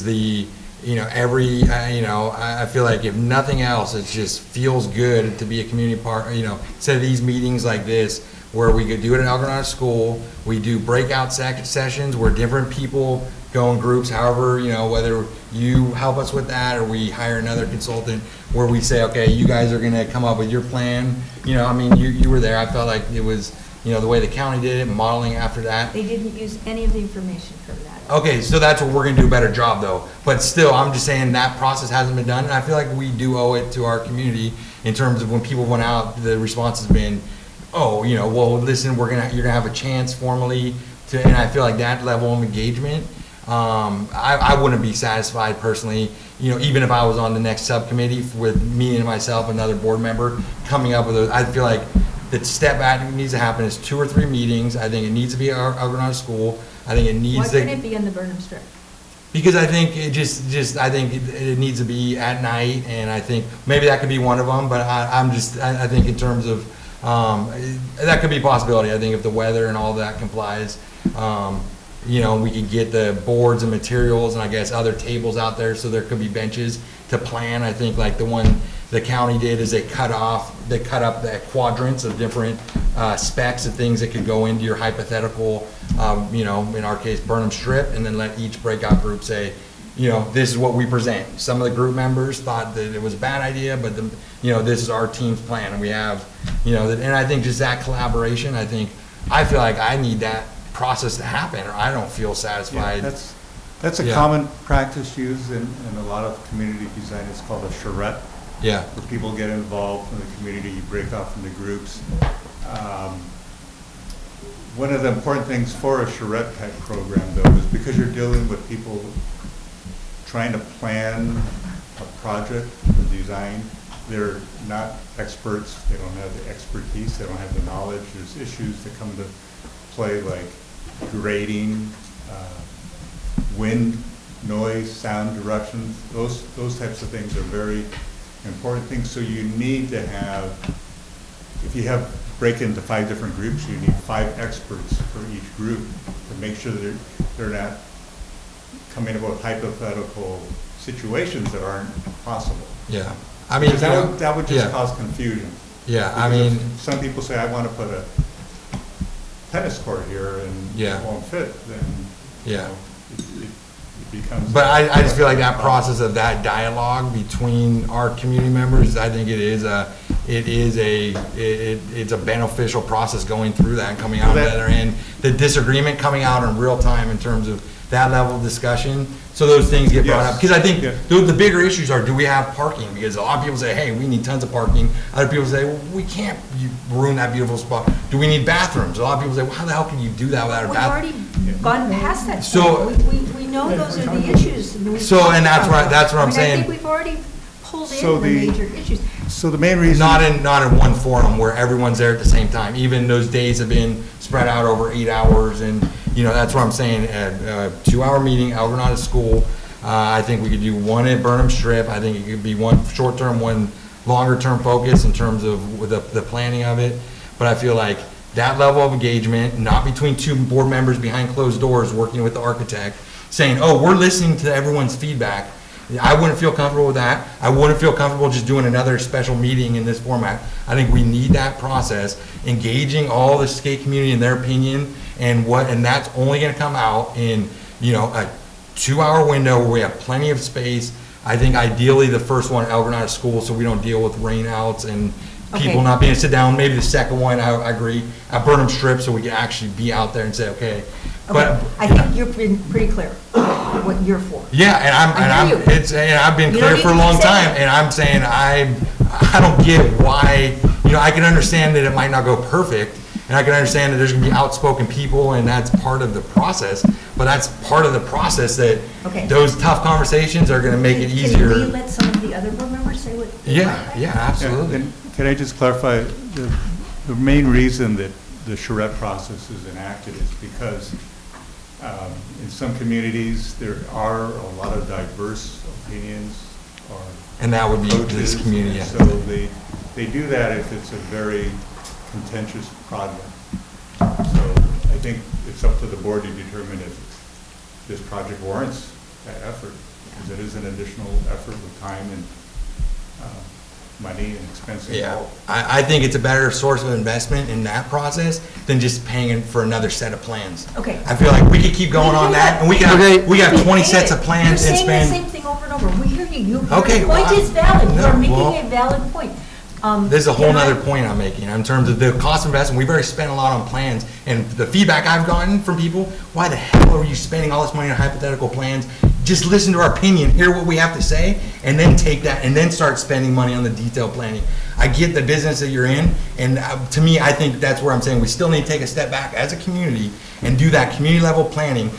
the, you know, I feel like if nothing else, it just feels good to be a community part, you know, instead of these meetings like this, where we could do it in El Granada School, we do breakout sessions where different people go in groups, however, you know, whether you help us with that or we hire another consultant, where we say, okay, you guys are gonna come up with your plan. You know, I mean, you were there, I felt like it was, you know, the way the county did it, modeling after that. They didn't use any of the information from that. Okay, so that's what we're gonna do a better job though. But still, I'm just saying that process hasn't been done, and I feel like we do owe it to our community in terms of when people went out, the response has been, oh, you know, well, listen, you're gonna have a chance formally to, and I feel like that level of engagement, I wouldn't be satisfied personally, you know, even if I was on the next subcommittee with me and myself, another board member, coming up with I feel like the step back needs to happen is 2 or 3 meetings. I think it needs to be El Granada School. I think it needs Why to. couldn't it be on the Burnham Strip? Because I think it I think it needs to be at night, and I think maybe that could be one of them, but I think in terms of, that could be a possibility. I think if the weather and all that complies, you know, we could get the boards and materials and I guess other tables out there, so there could be benches to plan. I think like the one the county did is they cut up the quadrants of different specs of things that could go into your hypothetical, you know, in our case, Burnham Strip, and then let each breakout group say, you know, this is what we present. Some of the group members thought that it was a bad idea, but you know, this is our team's plan, and we have, you know, and I think just that collaboration, I feel like I need that process to happen, or I don't feel satisfied. Yeah, that's a common practice used in a lot of community design. It's called a charrette. Yeah. Where people get involved in the community, you break off into groups. One of the important things for a charrette type program though is because you're dealing with people trying to plan a project, a design, they're not experts, they don't have the expertise, they don't have the knowledge. There's issues that come to play like grading, wind, noise, sound, directions, those types of things are very important things. So you need to have, if you break into 5 different groups, you need 5 experts for each group to make sure that they're not coming up with hypothetical situations that aren't possible. Yeah, I mean, that would just cause confusion. Yeah, because I mean, if some people say, I want to put a tennis court here and it won't fit, then you know, it becomes. But I just feel like that process of that dialogue between our community members, I think it's a beneficial process going through that and coming out Well, the other end. The disagreement coming out in real time in terms of that level of discussion, so those things get brought up. Yes. Because I think Yeah. the bigger issues are, do we have parking? Because a lot of people say, hey, we need tons of parking. Other people say, well, we can't ruin that beautiful spot. Do we need bathrooms? A lot of people say, well, how the hell can you do that without a We've bathroom? already gone past that. So- We know those are the issues. So, and that's what I'm I saying. think we've already pulled So in the major issues. So the main reason. Not in one forum where everyone's there at the same time. Even those days have been spread out over 8 hours, and, that's what I'm saying, a 2-hour meeting, El Granada School. I think we could do one at Burnham Strip. I think it could be one short-term, one longer-term focus in terms of the planning of it. But I feel like that level of engagement, not between two board members behind closed doors working with the architect, saying, oh, we're listening to everyone's feedback. I wouldn't feel comfortable with that. I wouldn't feel comfortable just doing another special meeting in this format. I think we need that process, engaging all the skate community in their opinion, and that's only gonna come out in, a 2-hour window where we have plenty of space. I think ideally the first one, El Granada School, so we don't deal with rainouts and people Okay. not being able to sit down. Maybe the second one, I agree, at Burnham Strip, so we can actually be out there and say, okay. Okay, I think you've been pretty clear what you're for. Yeah, and I hear you. I've been You clear don't for a need to long say time, that. and I'm saying I don't get why, I can understand that it might not go perfect, and I can understand that there's gonna be outspoken people, and that's part of the process, but that's part of the process that Okay. those tough conversations are gonna make it Can easier. we let some of the other board members say what? they Yeah, want? yeah, absolutely. And can I just clarify, the main reason that the charrette process is enacted is because in some communities, there are a lot of diverse opinions or And that would be this approaches, community, and yeah. so they do that if it's a very contentious project. So I think it's up to the board to determine if this project warrants that effort, because it is an additional effort with time and money and expense Yeah, involved. I think it's a better source of investment in that process than just paying for another set of plans. Okay. I feel like we could keep going on that, and we Okay. got 20 sets of plans and You're saying the spend. same thing over and over. We hear you. Okay, Your well, point is valid. no, You're making well, a valid point. There's a whole Can I- nother point I'm making in terms of the cost of investment. We've already spent a lot on plans, and the feedback I've gotten from people, why the hell are you spending all this money on hypothetical plans? Just listen to our opinion, hear what we have to say, and then take that, and then start spending money on the detailed planning. I get the business that you're in, and to me, I think that's where I'm saying we still need to take a step back as a community and do that community level planning.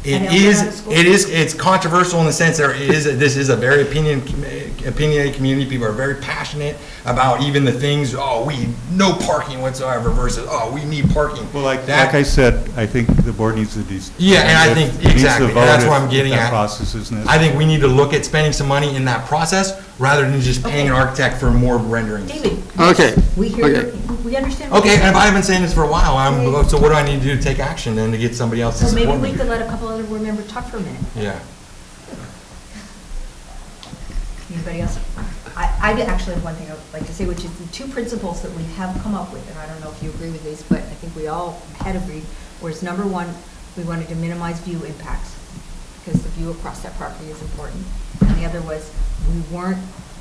And outside of school? It's controversial in the sense this is a very opinionated community. People are very passionate about even the things, no parking whatsoever versus, we need parking. Well, like That- I said, I think the board needs to. Yeah, and I think, needs to exactly, vote that's what if I'm getting that at. process is I necessary. think we need to look at spending some money in that process rather than just paying an architect for more renderings. David. Okay, We hear, okay. we understand. what Okay, you're and if saying. I've been saying this for a while, so what do I need to do to take action then to get somebody else to So maybe support we me? could let a couple other board members talk for a minute. Yeah. Anybody else? I actually have one thing I would like to say, which is the two principles that we have come up with, and I don't know if you agree with these, but I think we all had agreed, was number one, we wanted to minimize view impacts, because the view across that property is important. And the other was, we weren't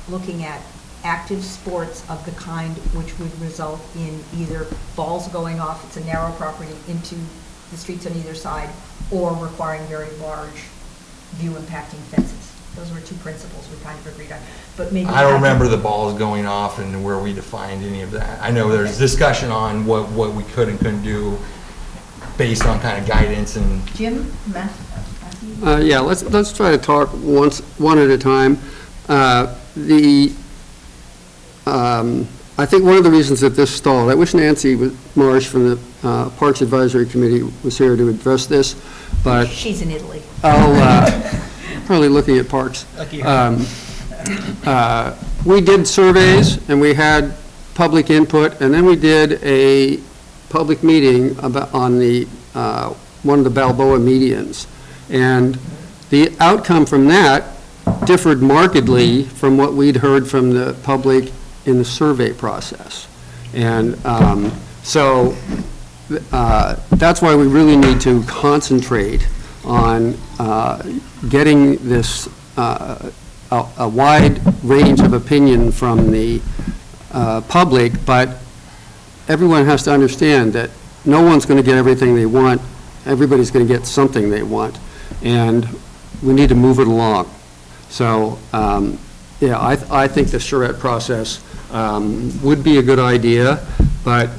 looking at active sports of the kind which would result in either balls going off, it's a narrow property, into the streets on either side, or requiring very large view impacting fences. Those were two principles we kind of agreed on, but maybe. I don't remember the balls going off and where we defined any of that. I know there's discussion on what we could and couldn't do based on kind of guidance and. Jim, Matthew? Yeah, let's try to talk one at a time. I think one of the reasons that this stalled, I wish Nancy Marsh from the Parks Advisory Committee was here to address this, but She's in Italy. I'll, probably looking at parks. We did surveys, and we had public input, and then we did a public meeting on the, one of the Balboa medians. And the outcome from that differed markedly from what we'd heard from the public in the survey process. And so that's why we really need to concentrate on getting this, a wide range of opinion from the public, but everyone has to understand that no one's going to get everything they want. Everybody's going to get something they want, and we need to move it along. So, yeah, I think the charrette process would be a good idea, but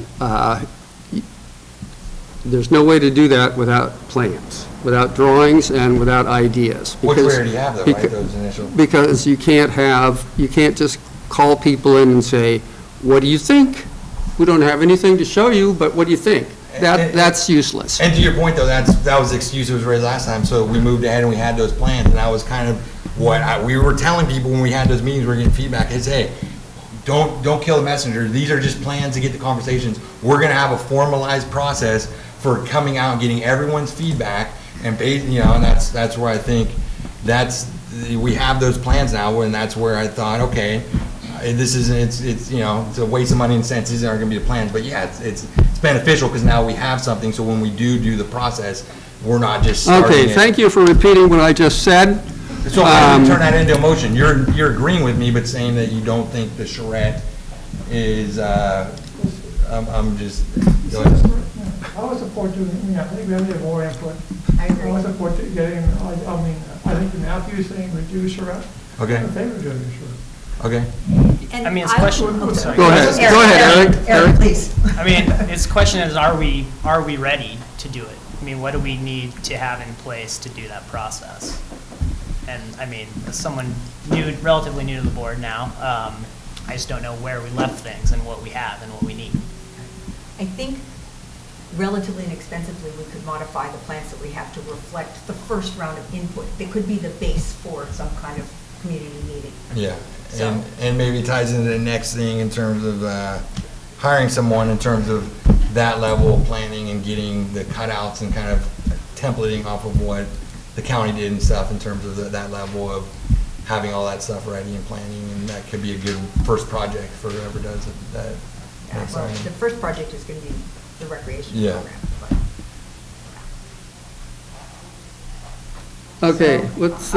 there's no way to do that without plans, without drawings, and without ideas. Which we already have though, right, those initial? Because you can't just call people in and say, what do you think? We don't have anything to show you, but what do you think? That's useless. And to your point though, that was the excuse that was raised last time, so we moved ahead and we had those plans, and that was kind of what we were telling people when we had those meetings, we were getting feedback, is hey, don't kill the messenger, these are just plans to get the conversations. We're gonna have a formalized process for coming out and getting everyone's feedback, and and that's where I think we have those plans now, and that's where I thought, okay, this isn't, it's a waste of money and cents, these aren't gonna be the plans, but yeah, it's beneficial because now we have something, so when we do the process, we're not just starting Okay, thank you for repeating what I just said. So I would turn that into a motion. You're agreeing with me, but saying that you don't think the charrette is, I'm just, go ahead. I would support doing, I think we have to have more input. I would support getting, I think the Matthew is saying reduce charrette. Okay. I'm in favor of doing charrette. Okay. And I mean, it's question. oh, sorry. Go ahead, Eric. Please. I mean, its question is, are we ready to do it? I mean, what do we need to have in place to do that process? And I mean, as someone relatively new to the board now, I just don't know where we left things and what we have and what we need. I think relatively inexpensively, we could modify the plans that we have to reflect the first round of input. They could be the base for some kind of community meeting. Yeah, So- and maybe it ties into the next thing in terms of hiring someone in terms of that level of planning and getting the cutouts and kind of templating off of what the county did and stuff in terms of that level of having all that stuff ready and planning, and that could be a good first project for whoever does it. Yeah, well, the first project is going to be the recreation program. But Okay, let's,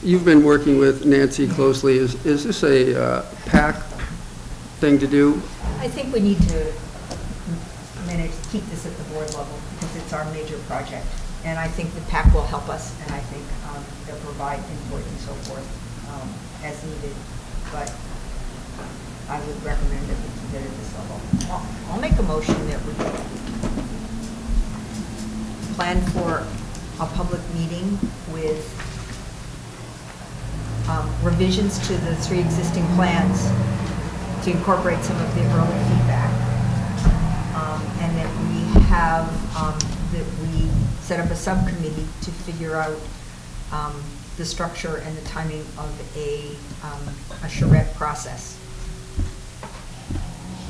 you've been working with Nancy closely. Is this a PAC thing to do? I think we need to keep this at the board level because it's our major project. And I think the PAC will help us, and I think they'll provide input and so forth as needed. But I would recommend that we keep it at this level. I'll make a motion that we plan for a public meeting with revisions to the 3 existing plans to incorporate some of the early feedback. And that we have, that we set up a subcommittee to figure out the structure and the timing of a charrette process.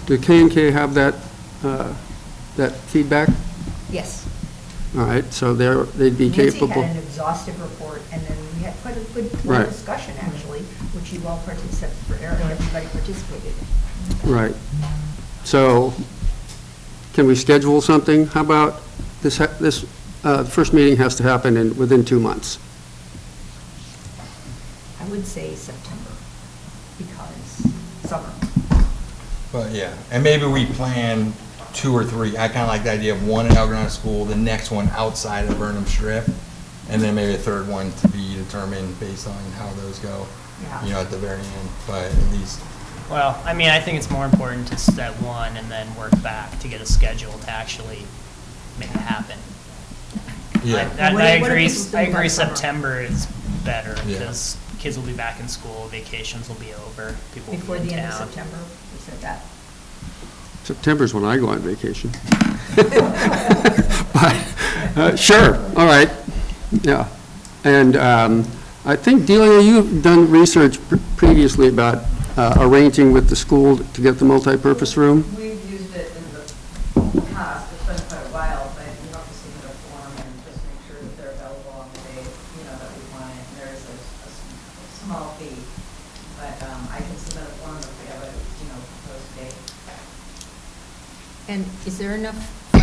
Do K&K have that feedback? Yes. All right, so they'd be capable. Nancy had an exhaustive report, and then we had quite a good Right. discussion, actually, which you all participated, for Eric, everybody participated in. Right. So, can we schedule something? How about this first meeting has to happen within 2 months? I would say September, because summer. But yeah, and maybe we plan 2 or 3. I kind of like the idea of one at El Granada School, the next one outside of Burnham Strip, and then maybe a third one to be determined based on how those go, at the very end, but at least. Well, I mean, I think it's more important to set one and then work back to get a schedule to actually make it happen. Yeah. I What do agree. people think I agree. about summer? September is better Yeah. because kids will be back in school, vacations will be over, people will Before be in the end of town. September, we said that. September's when I go on vacation. But, sure, all right, yeah. And I think, Delia, you've done research previously about arranging with the school to get the multipurpose room? We've used it in the past, it's been quite a while, but you have to submit a form and just make sure that they're available on the day, that we want it. And there is a small fee, but I can submit a form if we have a, proposed date. And is there enough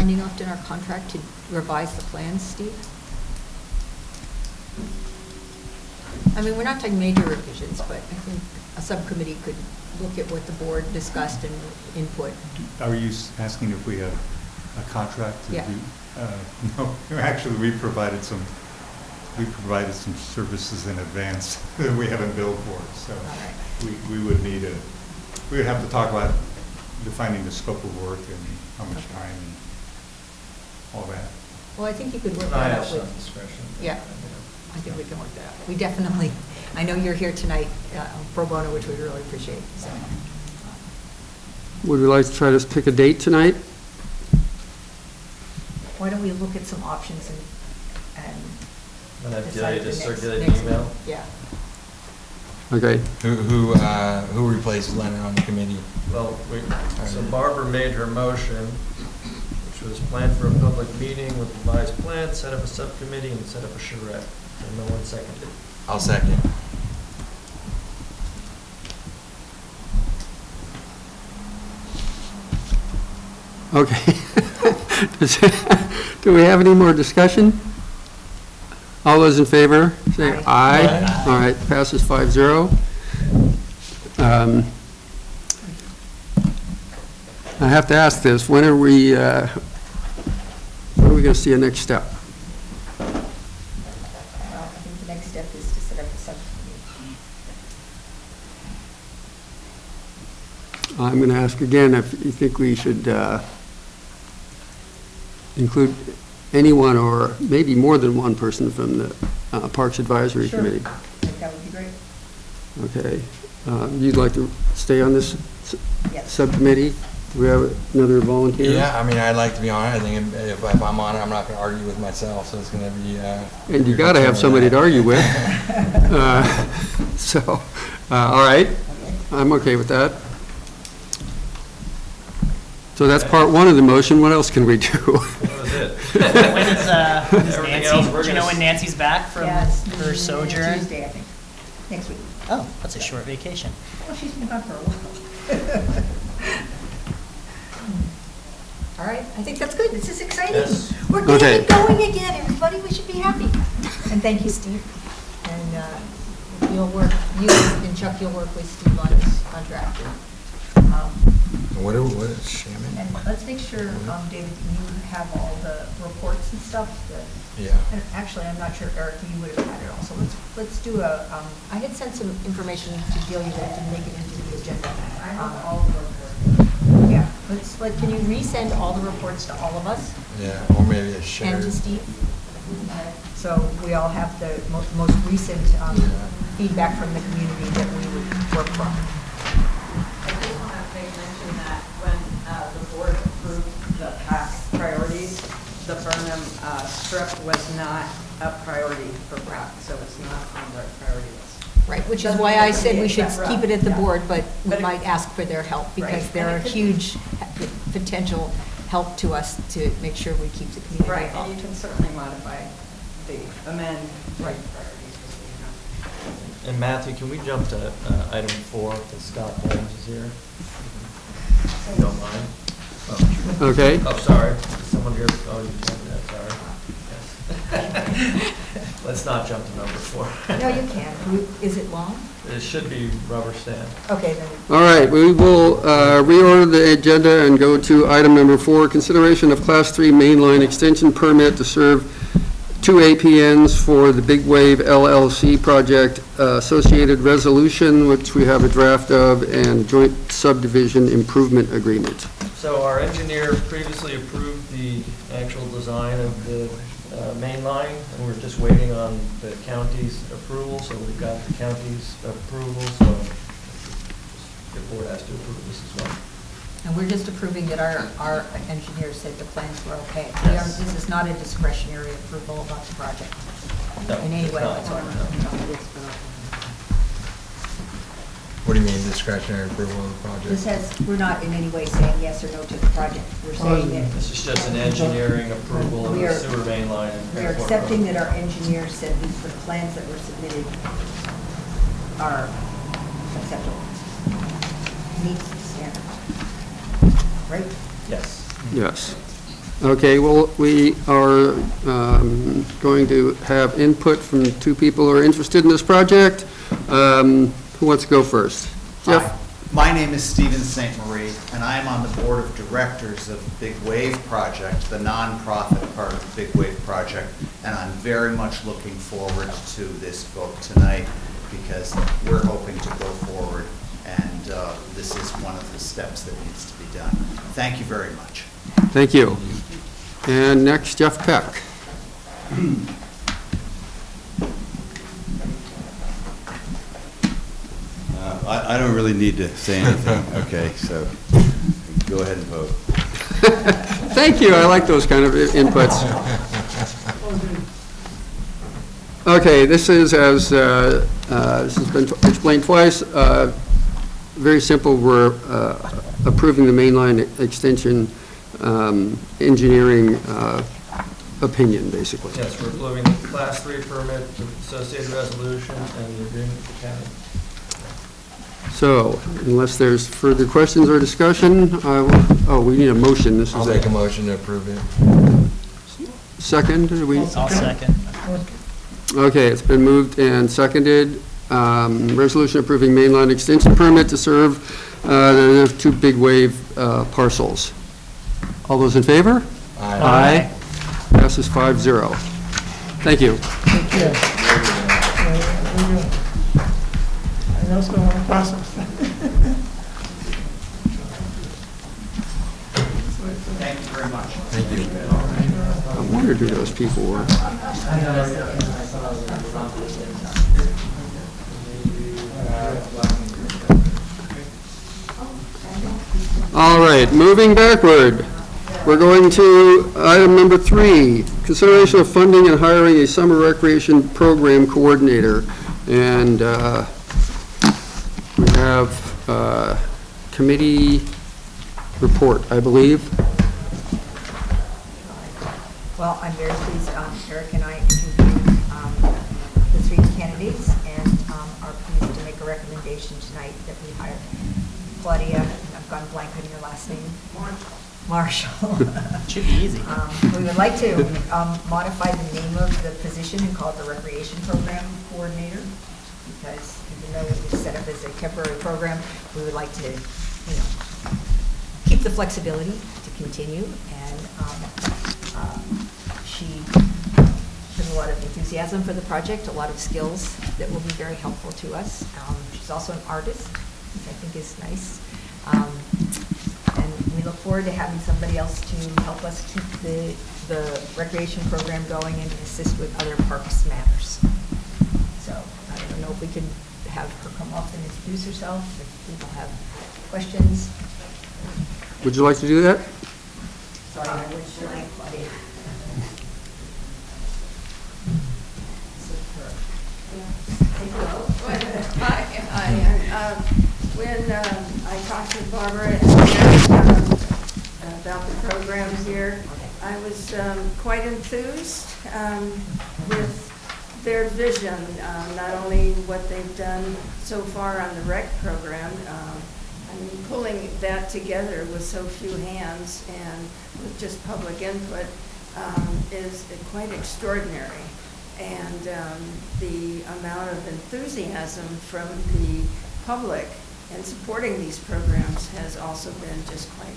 binding left in our contract to revise the plans, Steve? I mean, we're not talking major revisions, but I think a subcommittee could look at what the board discussed and input. Are you asking if we have a contract to Yeah. do? No, actually, we provided some services in advance that we haven't billed for, so we would need we would have to talk about defining the scope of work and how much time and all that. Well, I think you could work I that have out some with. discretion. Yeah, I think we can work that out. We definitely, I know you're here tonight pro bono, which we really appreciate, so. Would we like to try to pick a date tonight? Why don't we look at some options and And I've decide just the next- circulate next an email. meeting? Yeah. Okay. Who replaced Lennon on the committee? Well, so Barbara made her motion, which was plan for a public meeting with revised plans, set up a subcommittee, and set up a charrette. And no one seconded. I'll second. Okay. Do we have any more discussion? All those in favor, say aye. Aye. All right, passes 5-0. I have to ask this, when are we going to see a next step? Well, I think the next step is to set up a subcommittee. I'm going to ask again if you think we should include anyone or maybe more than one person from the Parks Advisory Sure. Committee. I think that would be great. Okay. You'd like to stay on this Yes. subcommittee? Do we have another volunteer? Yeah, I mean, I'd like to be on it. I think if I'm on it, I'm not going to argue with myself, so it's going to be. And you got to have somebody to argue with. All right. I'm okay with that. So that's part one of the motion. What else can we do? That was it. When is Everything else, Nancy, we're do you know gonna when Nancy's back from Yes, her sojourn? Tuesday, I think, next week. Oh, that's a short vacation. Well, she's been gone for a while. All right, I think that's good. This is exciting. Yes. We're getting Okay. it going again, everybody. We should be happy. And thank you, Steve. And you'll work, you and Chuck, you'll work with Steve on his contract. What is Shaman? And let's make sure, David, you have all the reports and stuff. Yeah. And actually, I'm not sure, Eric, you would have had it also. Let's do I had sent some information to Delia that didn't make it into the agenda. I have all the reports. Yeah, can you resend all the reports to all of us Yeah, or maybe a shared. and to Steve? So we all have the most recent feedback from the community that we would work from. I just want to make mention that when the board approved the past priorities, the Burnham strip was not a priority for RAP, so it's not on the priority list. Right, which is why I said we should Except keep it at the yeah. board, but we But it- might ask for their help because Right, they're a and it could- huge potential help to us to make sure we keep the community Right, involved. and you can certainly modify amend Right. priorities as we have. And Matthew, can we jump to item 4, that Scott Holmes is here? If you don't mind. Oh, Okay. Oh, sorry. Is someone here? Oh, you can do that, sorry. Yes. Let's not jump to number 4. No, you can. Is it long? It should be rubber stamp. Okay, then. All right, we will reorder the agenda and go to item number 4, consideration of Class 3 mainline extension permit to serve 2 APNs for the Big Wave LLC project, associated resolution, which we have a draft of, and joint subdivision improvement agreement. So our engineer previously approved the actual design of the main line, and we're just waiting on the county's approval, so we've got the county's approval, so the board has to approve this as well. And we're just approving that our engineer said the plans were okay. Yes. This is not a discretionary approval about the project No, in any it's way not. whatsoever. What do you mean discretionary approval of the project? This has, we're not in any way saying yes or no to the project. We're saying that This is just an engineering approval of We the are- sewer main line. in we are Fairport accepting Road. that our engineer said the plans that were submitted are acceptable. Meets the standard. Right? Yes. Yes. Okay, well, we are going to have input from two people who are interested in this project. Who wants to go first? Jeff? Hi, my name is Stephen St. Marie, and I am on the board of directors of Big Wave Project, the nonprofit part of the Big Wave Project, and I'm very much looking forward to this vote tonight because we're hoping to go forward, and this is one of the steps that needs to be done. Thank you very much. Thank you. And next, Jeff Peck. I don't really need to say anything, okay, so go ahead and vote. Thank you, I like those kind of inputs. Okay, this is, as this has been explained twice, very simple. We're approving the mainline extension engineering opinion, basically. Yes, we're approving the Class 3 permit, the associated resolution, and the agreement with the county. So, unless there's further questions or discussion, I will, we need a motion. This is I'll make a motion to approve it. Second, do we? I'll second. Okay, it's been moved and seconded. Resolution approving mainline extension permit to serve the two big wave parcels. All those in favor? Aye. Passes 5-0. Thank you. I know it's going to process. Thank you very much. Thank you. I wondered who those people were. All right, moving backward. We're going to item number 3, consideration of funding and hiring a summer recreation program coordinator. And we have committee report, I believe. Well, I'm very pleased, Eric and I interviewed the 3 candidates and are pleased to make a recommendation tonight that we hire Claudia, I've gone blank on your last name. Marshall. Should be easy. We would like to modify the name of the position and call it the Recreation Program Coordinator, because even though it was set up as a temporary program, we would like to, keep the flexibility to continue. And she has a lot of enthusiasm for the project, a lot of skills that will be very helpful to us. She's also an artist, which I think is nice. And we look forward to having somebody else to help us keep the recreation program going and assist with other parks matters. So I don't know if we could have her come up and introduce herself, if people have questions. Would you like to do that? Sorry, I would sure like Claudia. Hi. When I talked to Barbara and Eric about the program here, I was quite enthused with their vision, not only what they've done so far on the rec program. I mean, pulling that together with so few hands and with just public input is quite extraordinary. And the amount of enthusiasm from the public in supporting these programs has also been just quite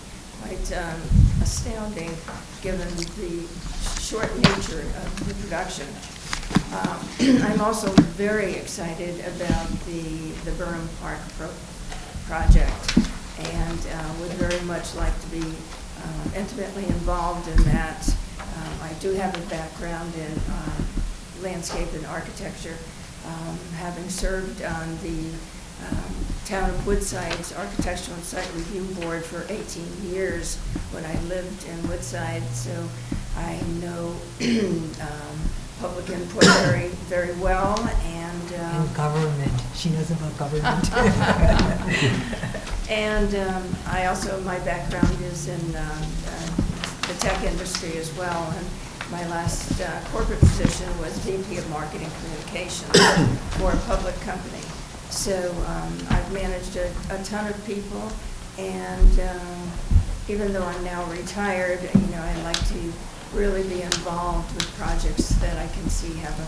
astounding, given the short nature of the production. I'm also very excited about the Burnham Park project, and would very much like to be intimately involved in that. I do have a background in landscape and architecture, having served on the Town of Woodside's Architectural and Site Review Board for 18 years when I lived in Woodside, so I know public input very, very well, and government. She knows about government. And I also, my background is in the tech industry as well, and my last corporate position was VP of Marketing Communications for a public company. So I've managed a ton of people, and even though I'm now retired, you know, I like to really be involved with projects that I can see have a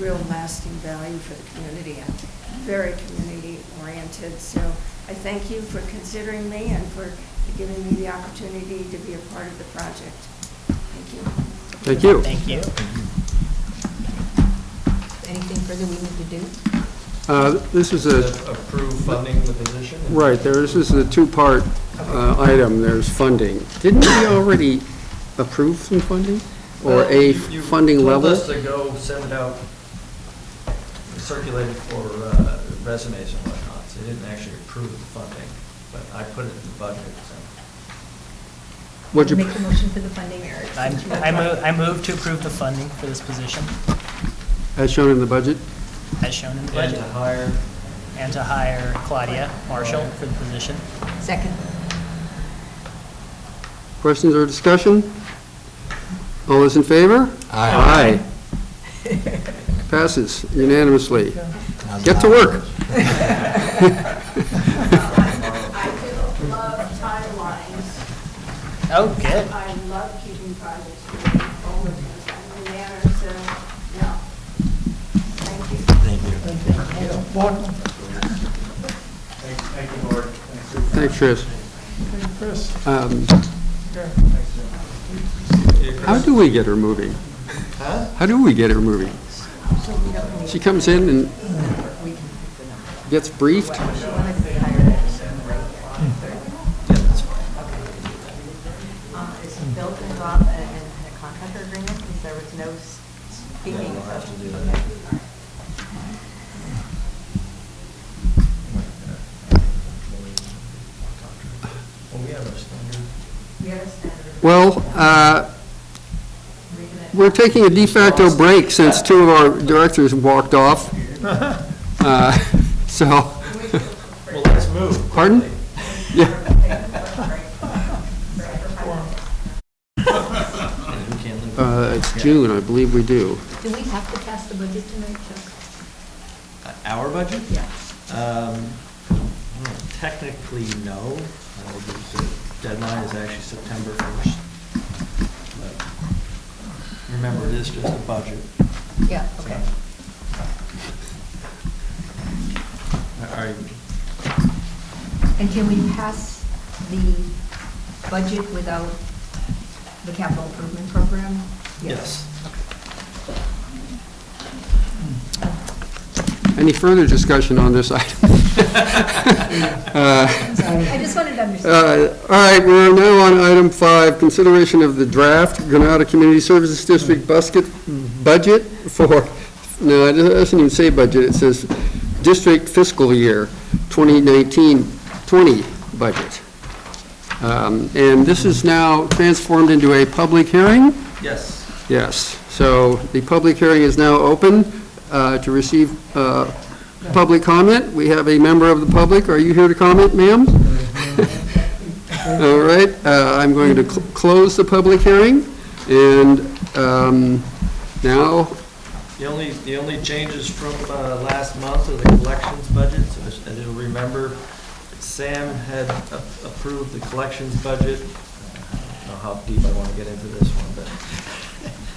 real lasting value for the community. I'm very community oriented, so I thank you for considering me and for giving me the opportunity to be a part of the project. Thank you. Thank you. Thank you. Anything further we need to do? This is a, Approve funding the position? right, this is a two-part item. There's funding. Didn't we already approve some funding? Or Well, a you funding level? told us to go send it out, circulate it for resumes and whatnot, so you didn't actually approve the funding, but I put it in the budget, so. What'd you, Make the motion for the funding, Eric. I move to approve the funding for this position as shown in the budget? as shown in the And budget. to hire, And to hire Claudia Marshall for the position. Second. Questions or discussion? All those in favor? Aye. Aye. Passes unanimously. Get to work. I do love timelines. Oh, good. I love keeping projects moving forward in a timely manner, so, yeah. Thank you. Thank you. Welcome. Thank you, Lord. Thanks, Chris. Chris. How do we get her moving? How do we get her moving? She comes in and gets briefed? It's built into a contractor agreement, because there was no speaking of. well, we have our standard. We have a standard. Well, we're taking a de facto break since two of our directors walked off. So, Well, let's move. pardon? Yeah. And who can leave? It's June, I believe we do. Do we have to pass the budget tonight, Chuck? Our budget? Yeah. Technically, no. The deadline is actually September 1st. But remember, it is just a budget. Yeah, okay. Are you, And can we pass the budget without the capital improvement program? yes. Any further discussion on this item? I just wanted to understand. All right, we're now on item 5, consideration of the draft Granada Community Services District budget for, no, it doesn't even say budget, it says district fiscal year 2019-20 budget. And this is now transformed into a public hearing? Yes. Yes, so the public hearing is now open to receive public comment. We have a member of the public. Are you here to comment, ma'am? All right, I'm going to close the public hearing, and now... The only changes from last month are the collections budget. So as you'll remember, Sam had approved the collections budget. I don't know how deep I want to get into this one, but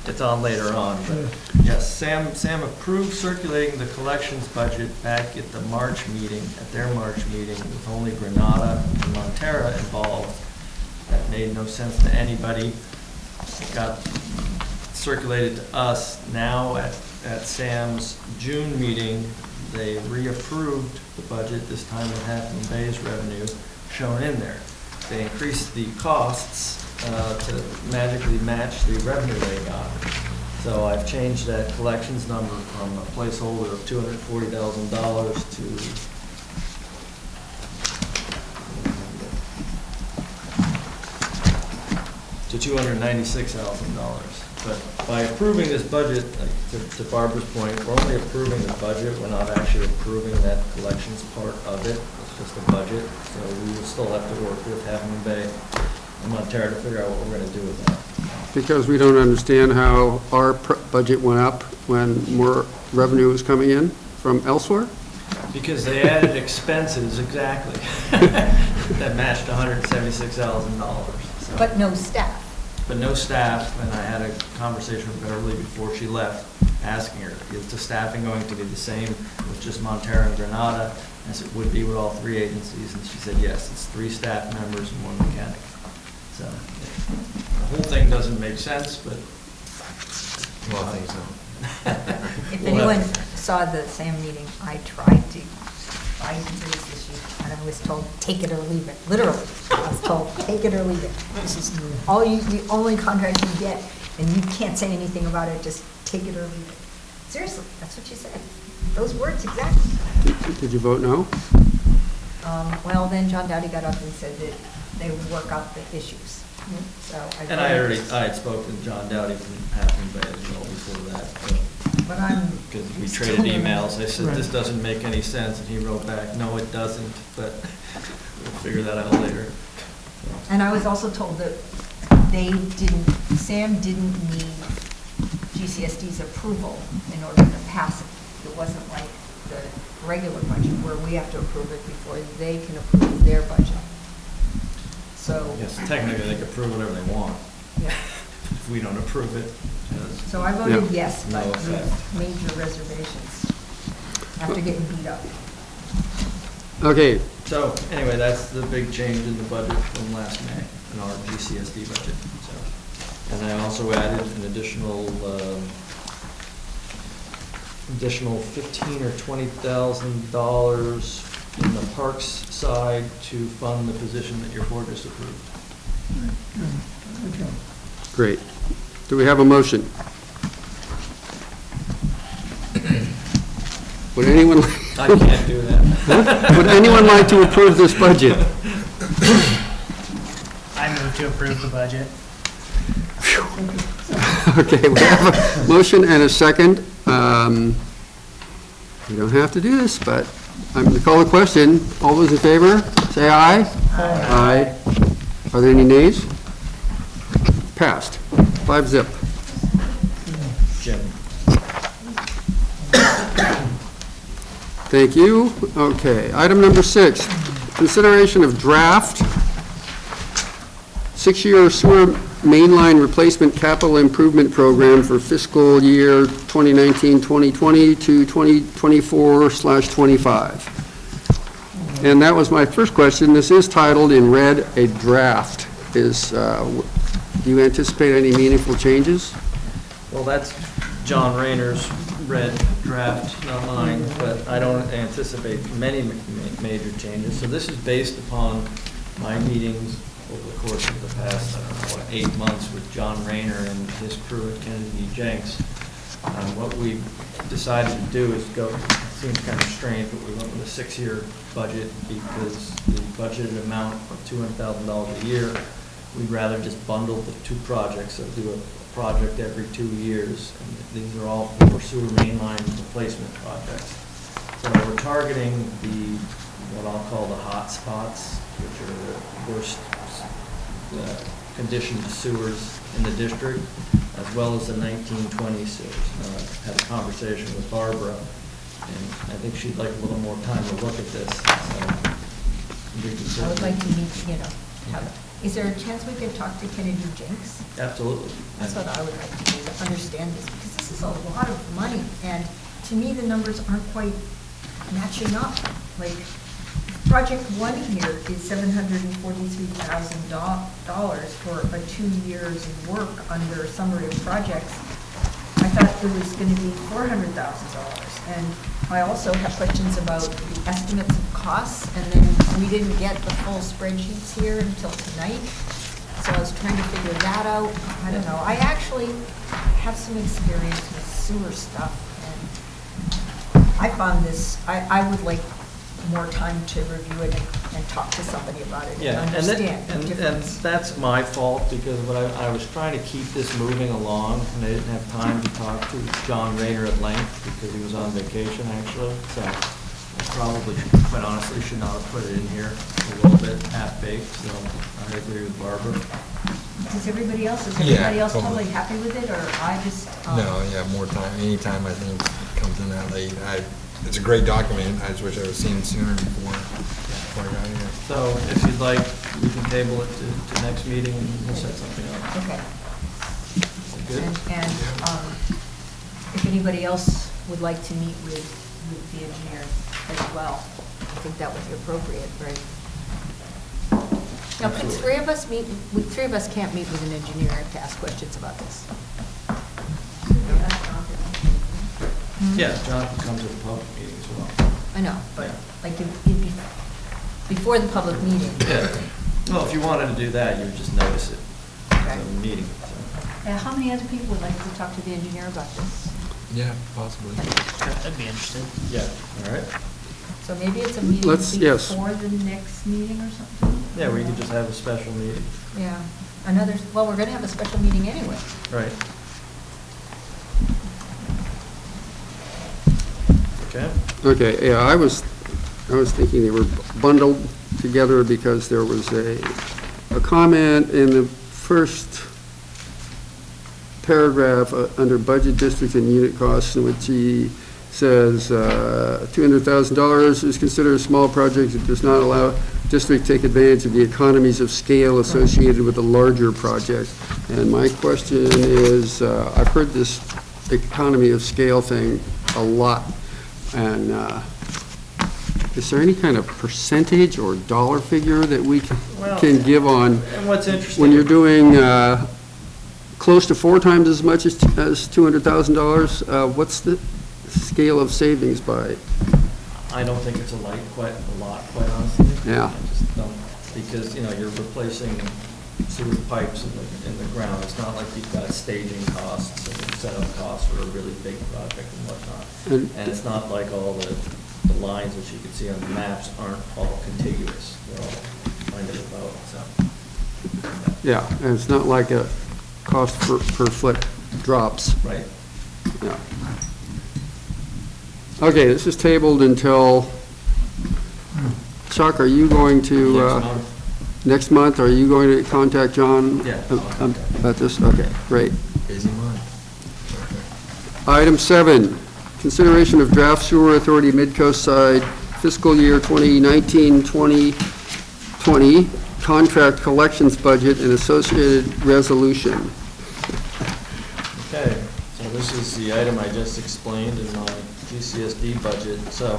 it's on later on. But yes, Sam approved circulating the collections budget back at the March meeting, at their March meeting, with only Granada and Montera involved. That made no sense to anybody. It got circulated to us. Now at Sam's June meeting, they reapproved the budget, this time with Half Moon Bay's revenue shown in there. They increased the costs to magically match the revenue they got. So I've changed that collections number from a placeholder of $240,000 to $296,000. But by approving this budget, like to Barbara's point, we're only approving the budget. We're not actually approving that collections part of it. It's just a budget. So we will still have to work with Half Moon Bay and Montera to figure out what we're going to do with that. Because we don't understand how our budget went up when more revenue was coming in from elsewhere? Because they added expenses, exactly. that matched $176,000. So. But no staff. But no staff, and I had a conversation with Beverly before she left, asking her, is the staffing going to be the same with just Montero and Granada, as it would be with all 3 agencies? And she said, yes, it's 3 staff members and 1 mechanic. So the whole thing doesn't make sense, but. Well, I think so. If anyone saw the SAM meeting, I tried to fight into this issue, and I was told, take it or leave it. Literally, I was told, take it or leave it. This is the only contract you get, and you can't say anything about it, just take it or leave it. Seriously, that's what she said. Those words exactly. Did you vote no? Well, then John Dowdy got up and said that they would work out the issues. So And I had spoken to John Dowdy from Halfmoon Bay as well before that. But I'm. Because we traded emails. I said, this doesn't make any sense, and he wrote back, no, it doesn't, but we'll figure that out later. And I was also told that SAM didn't need GCSD's approval in order to pass it. It wasn't like the regular budget where we have to approve it before they can approve their budget. So. Yes, technically they can approve whatever they want. Yeah. If we don't approve it. So I voted yes, No but effect. with major reservations after getting beat up. Okay. So anyway, that's the big change in the budget from last May in our GCSD budget. So, and I also added an additional $15,000 or $20,000 in the parks side to fund the position that your board just approved. Great. Do we have a motion? Would anyone? I can't do that. Would anyone like to approve this budget? I move to approve the budget. Okay, we have a motion and a second. You don't have to do this, but I'm going to call the question. All those in favor, say aye. Aye. Are there any nays? Passed. 5-0. Jim. Thank you. Okay, item number 6, consideration of draft 6-year sewer mainline replacement capital improvement program for fiscal year 2019-2020 to 2024/25. And that was my first question. This is titled in red, a draft. Do you anticipate any meaningful changes? Well, that's John Rayner's red draft, not mine, but I don't anticipate many major changes. So this is based upon my meetings over the course of the past, 8 months with John Rayner and his crew at Kennedy Jenks. What we decided to do is go, it seems kind of strange, but we went with a 6-year budget because the budgeted amount of $200,000 a year, we'd rather just bundle the 2 projects, so do a project every 2 years. And these are all for sewer mainline replacement projects. So we're targeting what I'll call the hot spots, which are the worst conditioned sewers in the district, as well as the 1920 sewers. I had a conversation with Barbara, and I think she'd like a little more time to look at this. So we can I would like to certainly- meet, is there a chance we could talk to Kennedy Jenks? Absolutely. That's what I would like to do, to understand this, because this is a lot of money, and to me, the numbers aren't quite matching up. Like, project 1 here is $743,000 for a 2 years of work under summary of projects. I thought it was gonna be $400,000, and I also have questions about the estimates of costs, and then we didn't get the full spreadsheets here until tonight, so I was trying to figure that out. I don't know, I actually have some experience with sewer stuff, and I found this, I would like more time to review it and talk to somebody about it and Yeah, understand the and difference. that's my fault, because what I was trying to keep this moving along, and I didn't have time to talk to John Rayner at length, because he was on vacation, actually, so I probably, quite honestly, should not have put it in here a little bit half-baked, so I agree with Barbara. Is everybody else Yeah, totally totally. happy with it, or I just? No, yeah, more time, anytime I think it comes in that late. It's a great document, I just wish I was seen sooner before. before I got here. So if you'd like, we can table it to next meeting and we'll set something up. Okay. Good? And if anybody else would like to meet with the engineer as well, I think that would be appropriate, right? Now, could three of us meet, three of us can't meet with an engineer to ask questions about this? Yeah, Jonathan comes to the public meeting as well. I know, but like before the public meeting. Yeah. Well, if you wanted to do that, you would just notice it Okay. at the meeting. So. How many other people would like to talk to the engineer about this? Yeah, possibly. I'd be interested. Yeah, all right. So maybe it's a meeting Yes. before the next meeting or something? Yeah, we could just have a special meeting. Yeah, well, we're gonna have a special meeting anyway. Right. Okay. Okay, yeah, I was thinking they were bundled together because there was a comment in the first paragraph under budget district and unit costs in which he says $200,000 is considered a small project. It does not allow district to take advantage of the economies of scale associated with a larger project. And my question is, I've heard this economy of scale thing a lot. And is there any kind of percentage or dollar figure that we can give on And what's interesting, when you're doing close to 4 times as much as $200,000? What's the scale of savings by? I don't think it's quite a lot, quite honestly. Yeah. I just don't, because, you know, you're replacing sewer pipes in the ground. It's not like you've got staging costs and setup costs for a really big project and whatnot. And it's not like all the lines which you can see on the maps aren't all contiguous. They're all kind of about, so. Yeah, and it's not like a cost per foot drops. Right. Yeah. Okay, this is tabled until, Chuck, are you going to, next month, are you going to contact John? Yeah. About this? Okay, great. Busy month. Item 7, consideration of draft sewer authority Midcoast side fiscal year 2019-2020 contract collections budget and associated resolution. Okay, so this is the item I just explained in my GCSD budget. So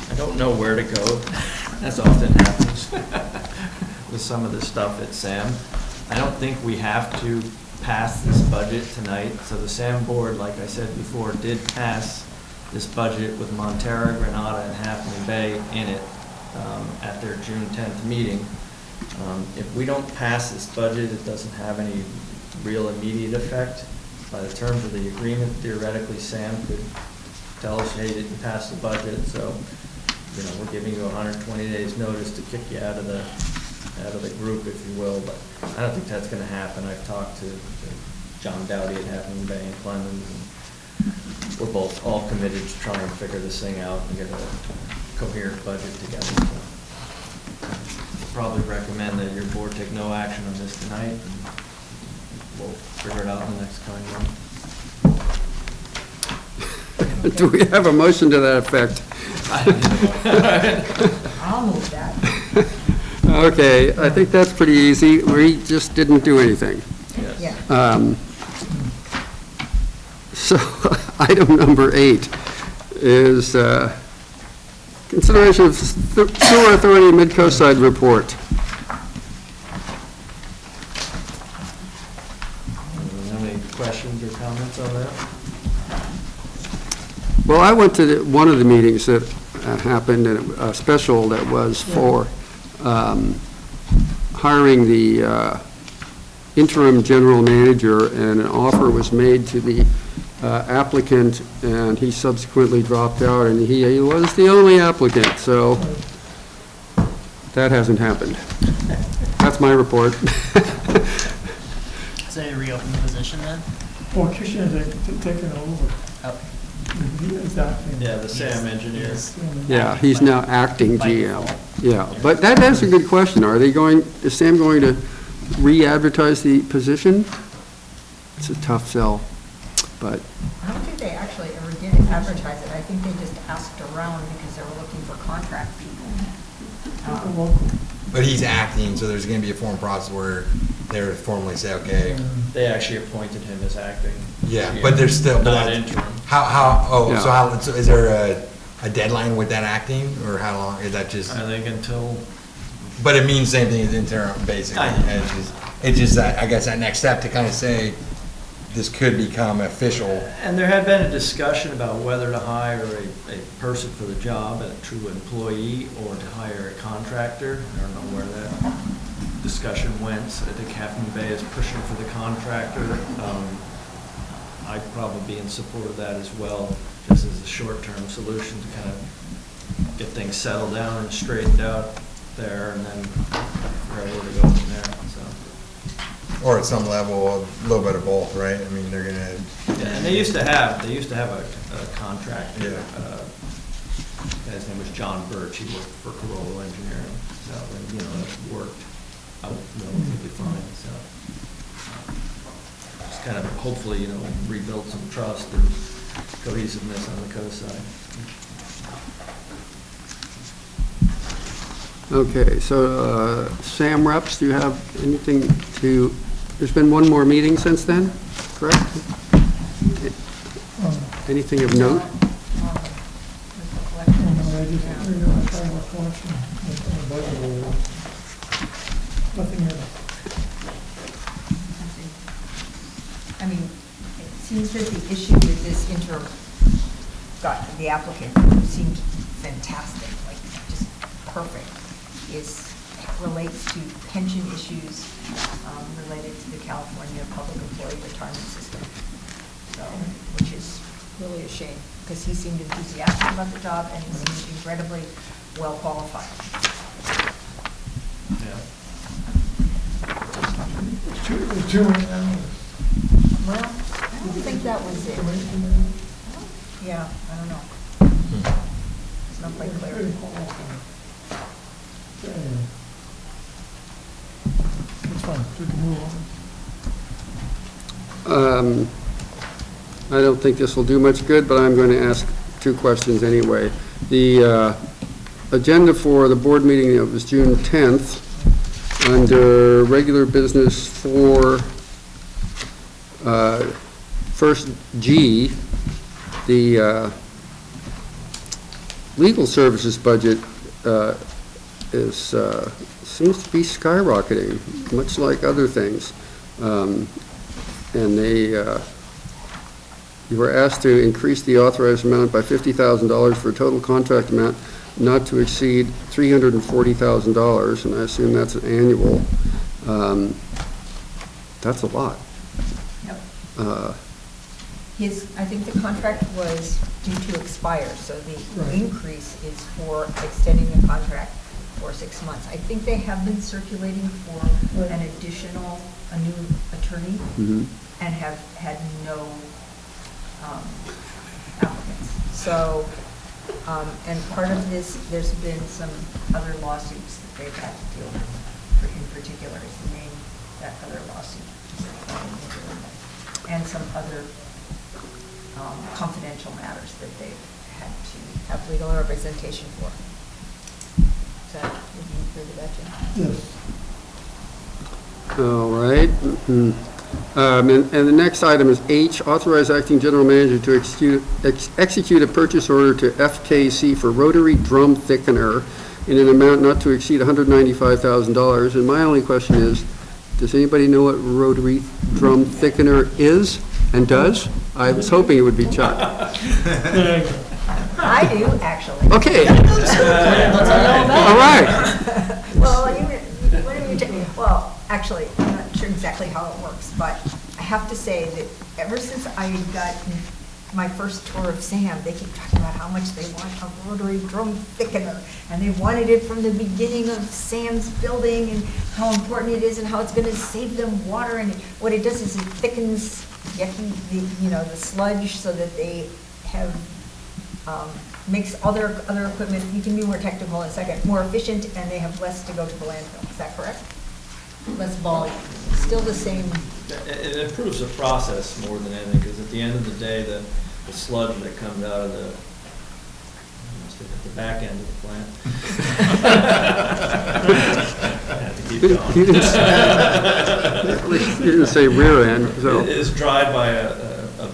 I don't know where to go, as often happens with some of the stuff at SAM. I don't think we have to pass this budget tonight. So the SAM board, like I said before, did pass this budget with Montera, Granada, and Half Moon Bay in it at their June 10th meeting. If we don't pass this budget, it doesn't have any real immediate effect. By the terms of the agreement, theoretically, Sam could tell us, hey, didn't pass the budget, so, you know, we're giving you 120 days notice to kick you out of the group, if you will, but I don't think that's gonna happen. I've talked to John Dowdy at Half Moon Bay and Clemens, and we're both all committed to try and figure this thing out and get a coherent budget together. So probably recommend that your board take no action on this tonight, and we'll figure it out in the next coming month. Do we have a motion to that effect? I'll move that. Okay, I think that's pretty easy. We just didn't do anything. Yes. Yeah. So, item number 8 is consideration of sewer authority Midcoast side report. Have any questions or comments on that? Well, I went to one of the meetings that happened, and a special that was for hiring the interim general manager, and an offer was made to the applicant, and he subsequently dropped out, and he was the only applicant, so that hasn't happened. That's my report. So they reopened the position then? Well, Kitchen has taken over. Okay. He is acting. Yeah, the SAM engineer. Yeah, he's now acting GM. Yeah, but that is a good question. Is Sam going to re-advertise the position? It's a tough sell, but. I don't think they actually ever did it. advertise it. I think they just asked around because they were looking for contract people. But he's acting, so there's gonna be a form process where they would formally say, okay, They actually appointed him as acting. yeah, but there's still. but Not that's- interim. So is there a deadline with that acting, or how long, is that just? I think until, But it means same thing as interim, basically. I know. It's just that, I guess, that next step to kind of say, this could become official. and there had been a discussion about whether to hire a person for the job, a true employee, or to hire a contractor. I don't know where that discussion went. I think Half Moon Bay is pushing for the contractor. I'd probably be in support of that as well, just as a short-term solution to kind of get things settled down and straightened out there, and then figure out where to go from there, so. Or at some level, a little bit of both, right? I mean, they're gonna. Yeah, and they used to have a contractor. Yeah. His name was John Birch. He worked for Corolla Engineering, so, and, you know, it worked out relatively fine, so. Just kind of hopefully, you know, rebuild some trust and cohesiveness on the coast side. Okay, so Sam Reps, do you have anything to, there's been one more meeting since then, correct? Anything of note? Nothing else. I mean, it seems that the issue with this interim, the applicant, who seemed fantastic, like just perfect, relates to pension issues related to the California Public Employee Retirement System. So, which is really a shame, because he seemed enthusiastic about the job and he seemed incredibly well qualified. Yeah. Too many hours. Well, I don't think that was it. Yeah, I don't know. It's not quite clear. It's fine, we can move on. I don't think this will do much good, but I'm going to ask two questions anyway. The agenda for the board meeting, it was June 10th, under regular business for first G, the legal services budget seems to be skyrocketing, much like other things. And you were asked to increase the authorized amount by $50,000 for a total contract amount not to exceed $340,000, and I assume that's an annual. That's a lot. Yep. I think the contract was due to expire, so the increase is for extending the contract for 6 months. I think they have been circulating for a new attorney, and have had no applicants. So, and part of this, there's been some other lawsuits that they've had to deal with. In particular, is the name, that other lawsuit. And some other confidential matters that they've had to have legal representation for. So, would you agree with that, Jim? Yes. All right. And the next item is H, authorize acting general manager to execute a purchase order to FKC for rotary drum thickener in an amount not to exceed $195,000. And my only question is, does anybody know what rotary drum thickener is and does? I was hoping it would be Chuck. I do, actually. Okay. All right. Well, actually, I'm not sure exactly how it works, but I have to say that ever since I got my first tour of SAM, they keep talking about how much they want a rotary drum thickener, and they wanted it from the beginning of SAM's building, and how important it is, and how it's going to save them water. And what it does is it thickens the sludge so that they have makes all their other equipment, you can be more technical in a second, more efficient, and they have less to go to the landfill. Is that correct? Less volume. Still the same. It improves the process more than anything, because at the end of the day, the sludge that comes out of the, at the back end of the plant. I have to keep going. You didn't say rear end, so. It is dried by a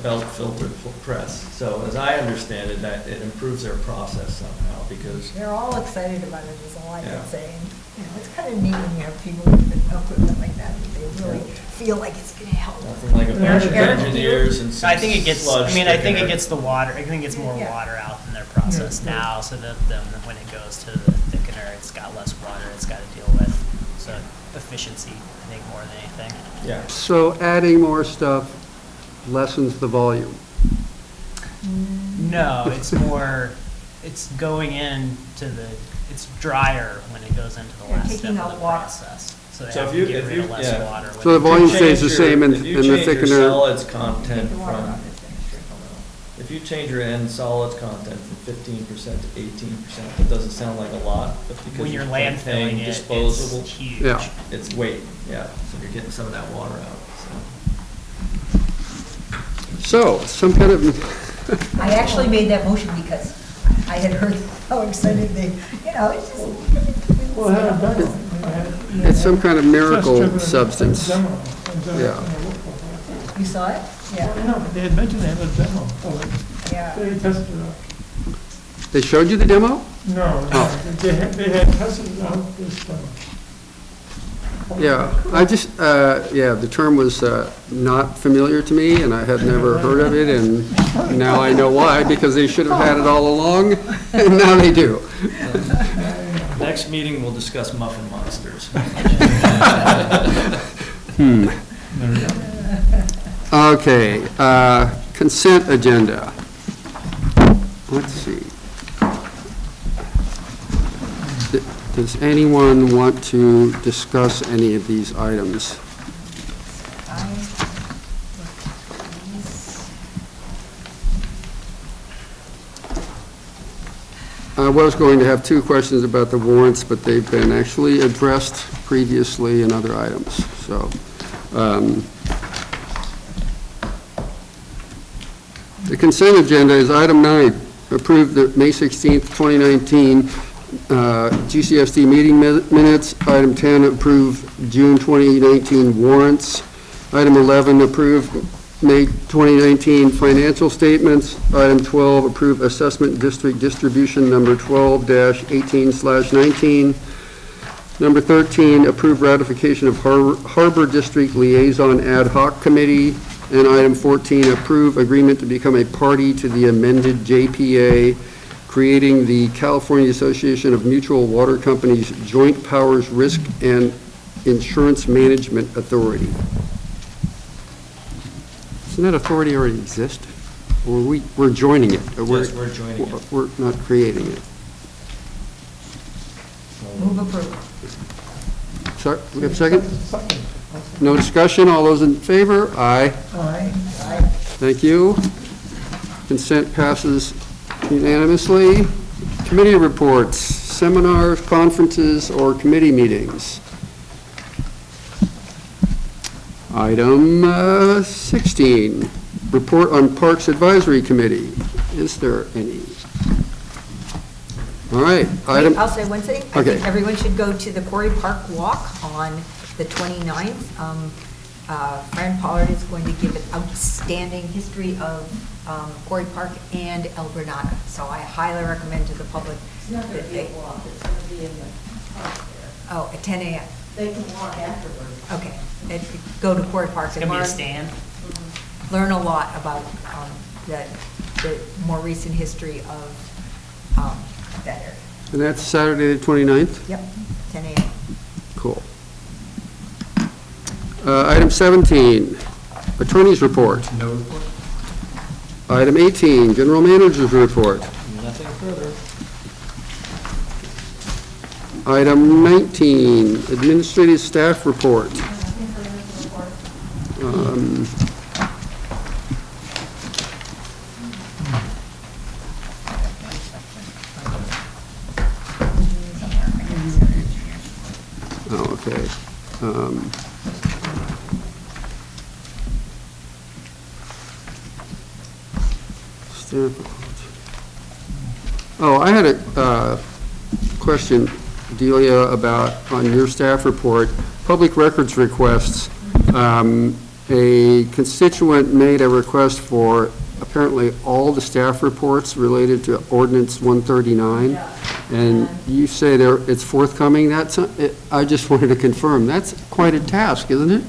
belt filter press. So as I understand it, that it improves their process somehow because. They're all excited about it, is all I Yeah. can say. You know, it's kind of neat when you have people with equipment like that, that they really feel like it's gonna help. Nothing like a bunch of engineers and some I think it gets, sludge I mean, I think sticking it gets the water, I think it gets more Yeah. water out in their process now, so that then when it goes to the thickener, it's got less water it's got to deal with. So efficiency, I think, more than anything. Yeah. So adding more stuff lessens the volume. No, it's more, it's going into the, it's drier when it goes into the You're last taking step of out the water. process. So they So have if to you, get if rid you, of less yeah. water. So the volume stays the If you same in change the your- If you change thickener. your solids content Take the water from, out of this thing, straight over. if you change your end solids content from 15% to 18%, that doesn't sound like a lot, but because When you're paying landfilling it, disposable, it's huge. Yeah. it's weight, yeah, so you're getting some of that water out, So, some kind of, I actually made that motion because I had heard how excited they, you know, it's just. Well, I had a demo. it's some kind of miracle Just driven substance. demo, and then, Yeah. You saw it? Yeah. No, they had mentioned they had a demo of it. Yeah. They tested it out. They showed you the demo? No, Oh. they had tested it out this demo. Yeah, I just, yeah, the term was not familiar to me, and I had never heard of it, and now I know why, because they should have had it all along, and now they do. so. Next meeting, we'll discuss muffin monsters. Okay, consent agenda. Let's see. Does anyone want to discuss any of these items? I was going to have two questions about the warrants, but they've been actually addressed previously in other items, so. The consent agenda is item 9, approve the May 16th, 2019 GCSD meeting minutes. Item 10, approve June 2019 warrants. Item 11, approve May 2019 financial statements. Item 12, approve assessment district distribution number 12-18/19. Number 13, approve ratification of Harbor District Liaison Ad Hoc Committee. And item 14, approve agreement to become a party to the amended JPA, creating the California Association of Mutual Water Companies Joint Powers Risk and Insurance Management Authority. Doesn't that authority already exist? Or we're joining it? Or Yes, we're joining it. We're not creating it. Move approval. Sorry, we have a second? No discussion, all those in favor? Aye. Aye. Thank you. Consent passes unanimously. Committee reports, seminars, conferences, or committee meetings. Item 16, report on Parks Advisory Committee. Is there any? All right, item. I'll say one thing. I Okay. think everyone should go to the Quarry Park Walk on the 29th. Fran Pollard is going to give an outstanding history of Quarry Park and El Granada. So I highly recommend to the public. It's not going to be a walk, it's going to be in the park there. Oh, at 10 a.m. They can walk afterwards. Okay. Go to Quarry Park It's and going to be a learn. stand. Learn a lot about the more recent history of that area. And that's Saturday, the 29th? Yep, 10 a.m. Cool. Item 17, attorney's report. No report. Item 18, general manager's report. Nothing further. Item 19, administrative staff report. Oh, okay. Oh, I had a question, Delia, about, on your staff report, public records requests. A constituent made a request for apparently all the staff reports related to Ordinance 139. And you say it's forthcoming. I just wanted to confirm. That's quite a task, isn't it?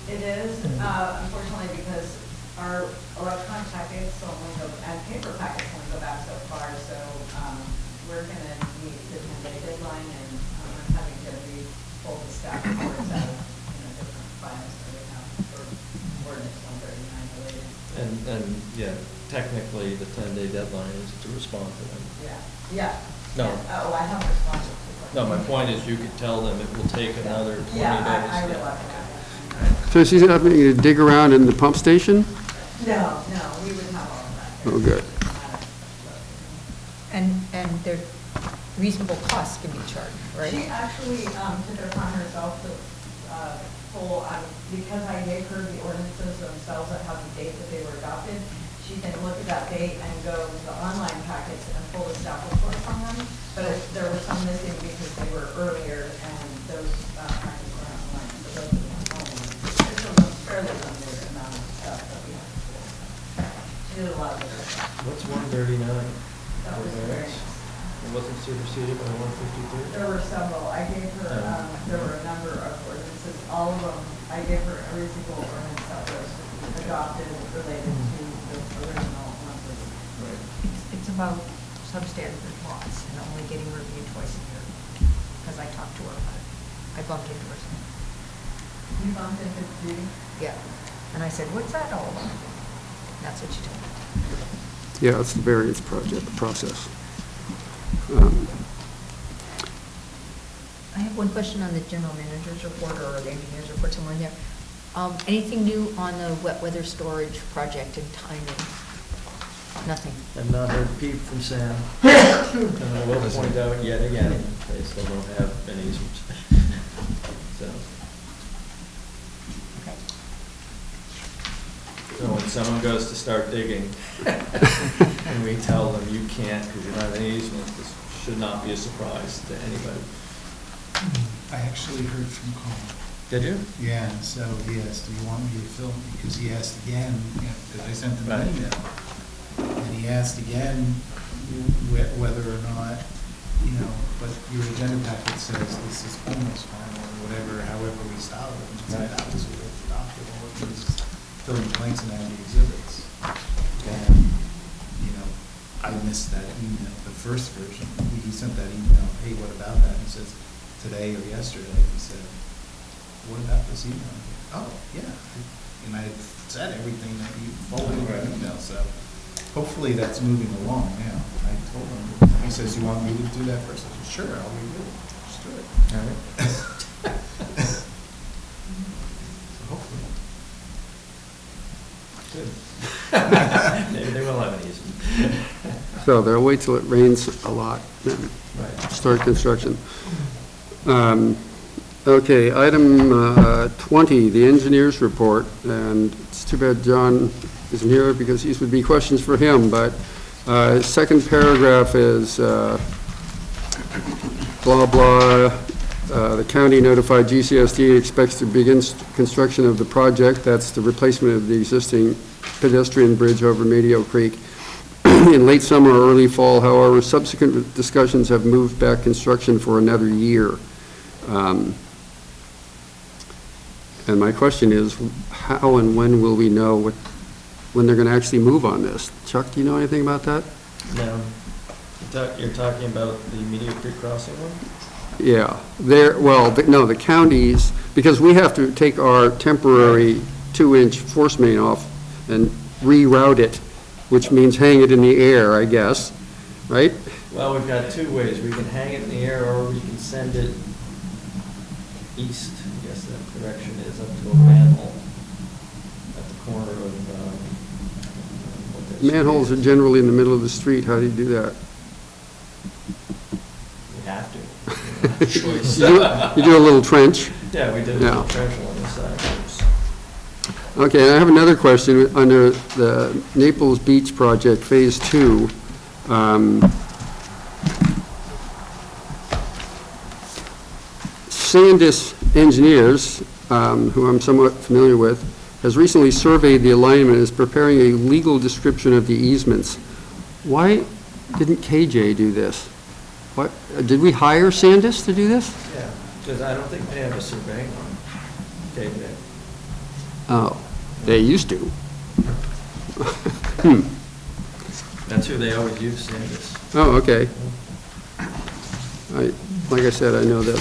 It is, unfortunately, because our electronic packets only go, and paper packets only go back so far, so we're going to meet the 10-day deadline, and I'm having to pull the staff reports out of different files that we have for Ordinance 139 related. And yeah, technically, the 10-day deadline is to respond to them. Yeah. No. Oh, I haven't responded to No, my point is you could tell them it will take another 20 days. I realize that. So she's having to dig around in the pump station? No, we would have all of that. Oh, good. And their reasonable costs can be charged, right? She actually took it upon herself to pull, because I gave her the ordinances themselves that have the date that they were adopted, she can look at that date and go to the online packets and pull the staff reports on them. But there were some missing because they were earlier and those packets were not online. So those are the online. It's a fairly limited amount of stuff that we have to pull. She did a lot of good stuff. What's 139? That was very nice. It wasn't superseded by 153? There were several. I gave her, there were a number of ordinances, all of them, I gave her every single ordinance that was adopted related to the original ones. It's about substandard laws and only getting reviewed twice a year, because I talked to her about it. I bumped into her. You bumped into Judy? Yeah. And I said, what's that all about? That's what she told me. Yeah, it's the variance process. I have one question on the general manager's report or the engineer's report, somewhere in there. Anything new on the wet weather storage project and timing? Nothing. I've not heard a peep from Sam. And I will point out yet again, they still don't have an easement. So. Okay. So when someone goes to start digging, and we tell them you can't because you don't have an easement, this should not be a surprise to anybody. I actually heard from Colin. Did you? Yeah, so he asked, do you want me to film? Because he asked again, because I sent him an email. And he asked again whether or not, but your agenda packet says this is almost final or whatever, however we style it. And so that was what adopted all of these filling blanks and adding exhibits. And, I missed that email, the first version. He sent that email, hey, what about that? He says, today or yesterday, he said, what about this email? Oh, yeah. And I had said everything that you forwarded in your email, so hopefully that's moving along now. I told him, he says, you want me to do that first? I said, sure, I'll review it. Just do it. All right. So hopefully. Good. Maybe they will have an easement. So they'll wait till it rains a lot, then start construction. Okay, item 20, the engineer's report, and it's too bad John isn't here because these would be questions for him, but his second paragraph is blah, blah, the county notified GCSD expects to begin construction of the project, that's the replacement of the existing pedestrian bridge over Medio Creek, in late summer or early fall. However, subsequent discussions have moved back construction for another year. And my question is, how and when will we know when they're going to actually move on this? Chuck, do you know anything about that? No. You're talking about the Medio Creek crossing one? Yeah. No, the counties, because we have to take our temporary 2-inch force main off and reroute it, which means hang it in the air, I guess, right? Well, we've got two ways. We can hang it in the air or we can send it east. I guess that direction is up to a manhole at the corner of, Manholes are generally in the middle of the street. How do you do that? We have to. Choice. You do a little trench. Yeah, we did a little trench along the side. Okay, I have another question under the Naples Beach Project, Phase 2. Sandus Engineers, who I'm somewhat familiar with, has recently surveyed the alignment and is preparing a legal description of the easements. Why didn't KJ do this? What, did we hire Sandus to do this? Yeah, because I don't think they have a surveying on KJ. Oh, they used to. That's who they always use, Sandus. Oh, okay. Like I said, I know that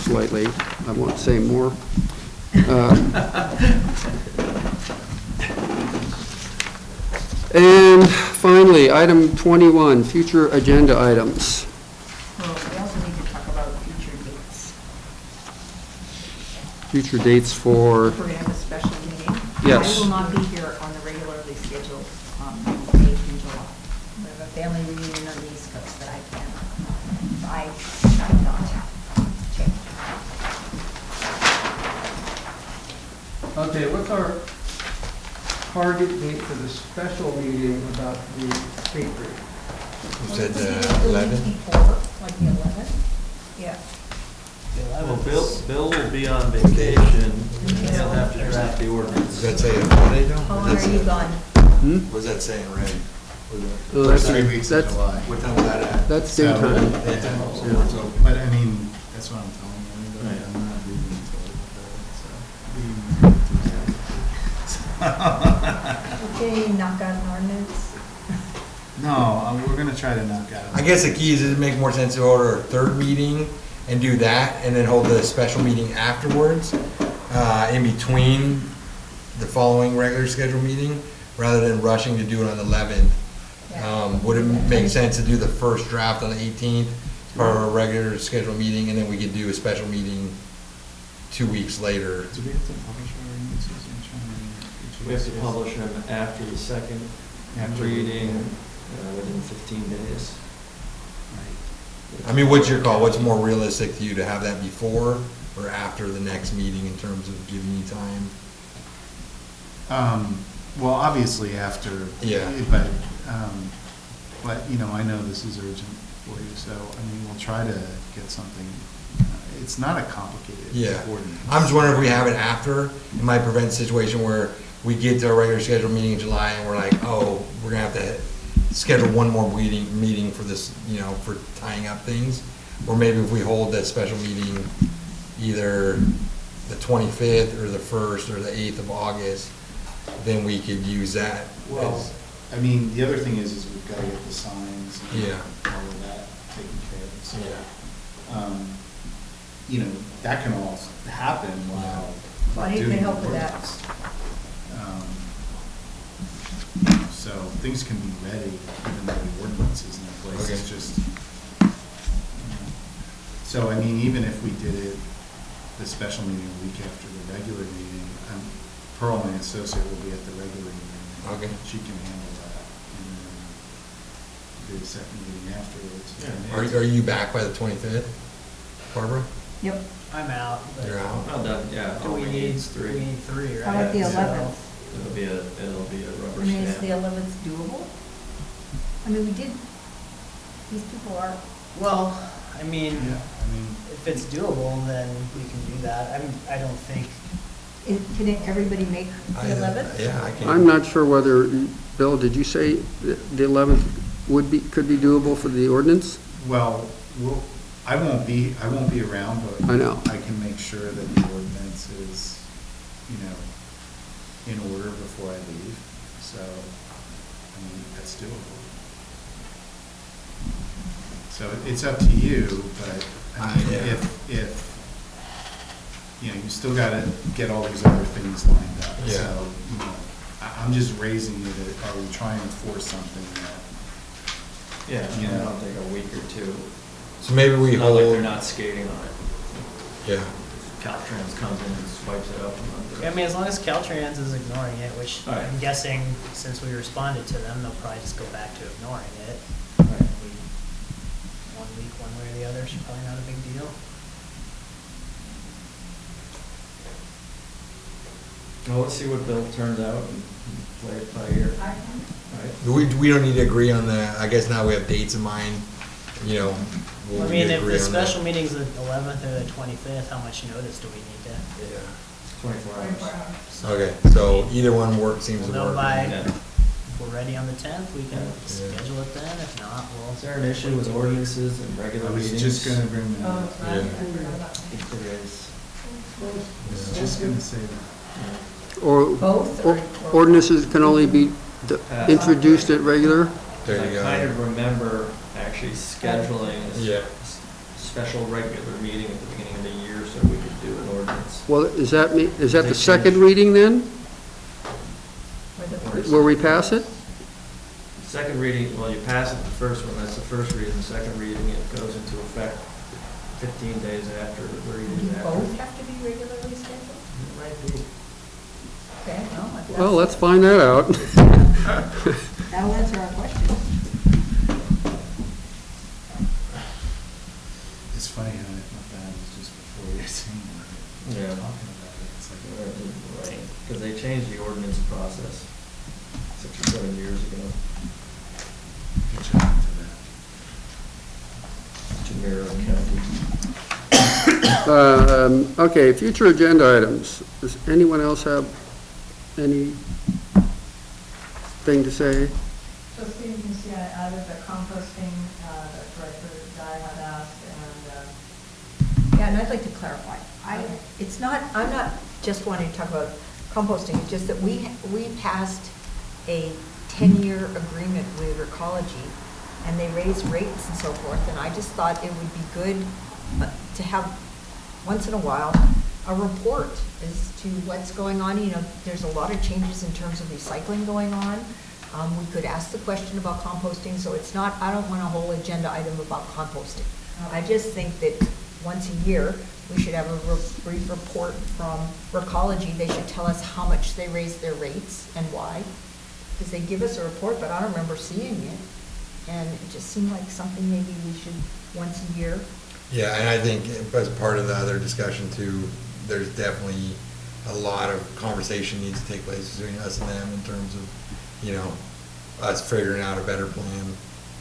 slightly. I won't say more. And finally, item 21, future agenda items. Well, we also need to talk about future dates. Future dates for, We're going to have a special meeting. Yes. I will not be here on the regularly scheduled date in July. We have a family reunion on the East Coast that I cannot change. okay, what's our target date for the special meeting about the state rate? You said It'll be 11? Before, like the 11th? Yeah. Well, Bill will be on vacation, and he'll have to draft the ordinance. Does that say a holiday though? How long are you gone? What does that say in red? Oh, First that's- 3 weeks of that's- July. What time is that at? That's So, daytime. yeah, so, but I mean, that's what I'm telling you, everybody, I'm not leaving until Okay, knock out an ordinance. No, we're gonna try to knock out. I guess the key is, does it make more sense to order a third meeting and do that, and then hold the special meeting afterwards, in between the following regular scheduled meeting, rather than rushing to do it on the 11th? Would it make sense to do the first draft on the 18th, part of our regular scheduled meeting, and then we could do a special meeting 2 weeks later? Do we have to publish our ordinances each one? We have to publish them after the second reading, within 15 days. I mean, what's your call? What's more realistic to you, to have that before or after the next meeting in terms of giving you time? Well, obviously after. Yeah. But, you know, I know this is urgent for you, so, I mean, we'll try to get something, it's not a complicated Yeah. ordinance. I'm just wondering if we have it after, it might prevent a situation where we get to our regular scheduled meeting in July and we're like, oh, we're gonna have to schedule one more meeting for this, you know, for tying up things. Or maybe if we hold that special meeting either the 25th or the 1st or the 8th of August, then we could use that. Well, as- I mean, the other thing is we've got to get the signs and Yeah. all of that taken care of. So, Yeah. you know, that can all happen while Bonnie doing can the help with that. ordinance. So things can be ready even though the ordinance is in place. It's Okay. just, so I mean, even if we did it, the special meeting a week after the regular meeting, Pearl, my associate, will be at the regular meeting. Okay. She can handle that. And then do the second meeting afterwards. Are you back by the 25th, Barbara? Yep. I'm out. but You're out? Well done, yeah. Do all we need, needs we need three, right? How about the So- 11th? It'll be a rubber I mean, is the stamp. 11th doable? I mean, we did, these people are, Well, I mean, Yeah, I mean, if it's doable, then we can do that. I don't think, can everybody make the 11th? Yeah, I can. I'm not sure whether, Bill, did you say the 11th could be doable for the ordinance? well, I won't be around, but I know. I can make sure that the ordinance is, you know, in order before I leave. So, I mean, that's doable. So it's up to you, but I mean, Yeah. if, you know, you still gotta get all these other things lined up. Yeah. So, you know, I'm just raising it, are we trying to force something that, Yeah, you know. I'll take a week or two. So maybe we It's not like hold. they're not skating on it. Yeah. Caltrans comes in and swipes it up. I mean, as long as Caltrans is ignoring it, which All right. I'm guessing, since we responded to them, they'll probably just go back to ignoring it. Right. 1 week, one way or the other, is probably not a big deal. Well, let's see what Bill turns out and play it by ear. Right? We don't need to agree on the, I guess now we have dates in mind, you know. we'll I need mean, to if agree the on that. special meeting's the 11th or the 25th, how much notice do we need to? Yeah. 24 hours. Okay, so either one seems to We'll know work. by, Yeah. if we're ready on the 10th, we can Yeah. schedule it then. If not, we'll. Is there an issue with ordinances and regular I was meetings? just gonna bring that up. Yeah. I think there is. I was just gonna say that. Or Both or ordinances can only be introduced at regular? There you I go. kind of remember actually scheduling a Yeah. special regular meeting at the beginning of the year so we could do an ordinance. Well, is that the second reading then, where we pass it? Second reading, well, you pass it the first one, that's the first reading. The second reading, it goes into effect 15 days after, or 30 Do days after. both have to be regularly scheduled? It might be. Okay, well, if that's. Well, let's find that out. That'll answer our question. It's funny how I thought that was just before we were saying it. Yeah. Talking about it, it's like. Right, because they changed the ordinance process 6 or 7 years ago Good job to that. to mirror county. Okay, future agenda items. Does anyone else have anything to say? So Steve, you can see I added the composting, that Director Guy had asked, and, Yeah, and I'd like to clarify. I'm not just wanting to talk about composting, it's just that we passed a 10-year agreement with Recology, and they raised rates and so forth, and I just thought it would be good to have, once in a while, a report as to what's going on. You know, there's a lot of changes in terms of recycling going on. We could ask the question about composting, so it's not, I don't want a whole agenda item about composting. I just think that once a year, we should have a brief report from Recology. They should tell us how much they raised their rates and why. Because they give us a report, but I don't remember seeing it. And it just seemed like something maybe we should, once a year. Yeah, and I think as part of the other discussion too, there's definitely a lot of conversation needs to take place between us and them in terms of, you know, us figuring out a better plan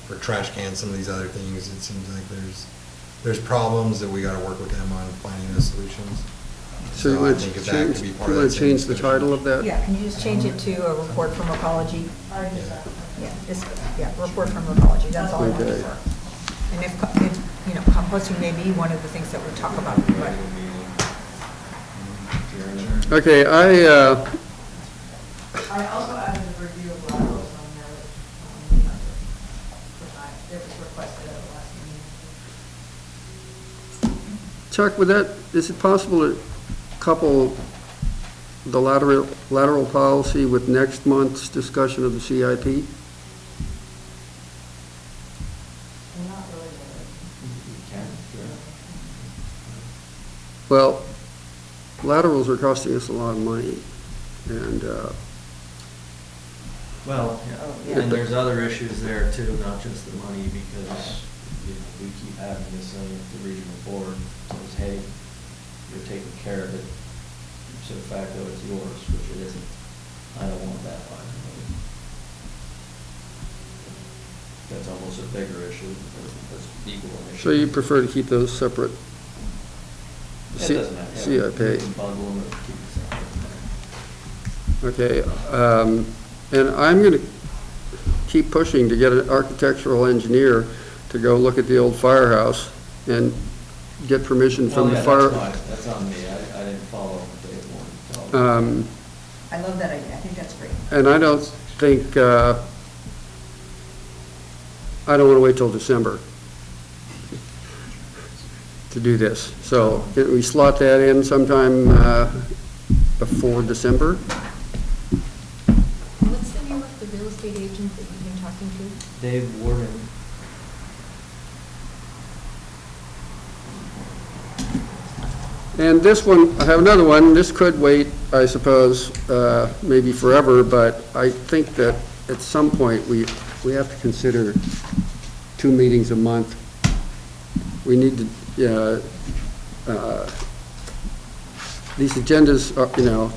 for trash cans, some of these other things. It seems like there's problems that we gotta work with them on finding those solutions. So you I want think to if that could be part of change, that same the discussion. title of that? Yeah, can you just change it to a report from Recology? I did that. Yeah, report from Recology, that's all I want Okay. for. And if, you know, composting may be one of the things that we talk about, but. Okay, I also added a review of laterals on there, which, it was requested at the last meeting. Chuck, is it possible to couple the lateral policy with next month's discussion of the CIP? Well, not really. Well, laterals are costing us a lot of money, and, Well, yeah, and there's other issues there too, not just the money, because we keep having this thing at the regional board, says, hey, you're taking care of it, so de facto it's yours, which it isn't. I don't want that line. That's almost a bigger issue, that's equal an issue. so you prefer to keep those separate? It doesn't matter. CIP. We can bundle them or keep it separate. Okay, and I'm going to keep pushing to get an architectural engineer to go look at the old firehouse and get permission from the fire. That's on me, I didn't follow Dave Warren. I love that idea, I think that's great. And I don't think, I don't want to wait till December to do this. So can we slot that in sometime before December? What's the name of the real estate agent that you've been talking to? Dave Warden. And this one, I have another one, this could wait, I suppose, maybe forever, but I think that at some point, we have to consider 2 meetings a month. We need to, these agendas, are,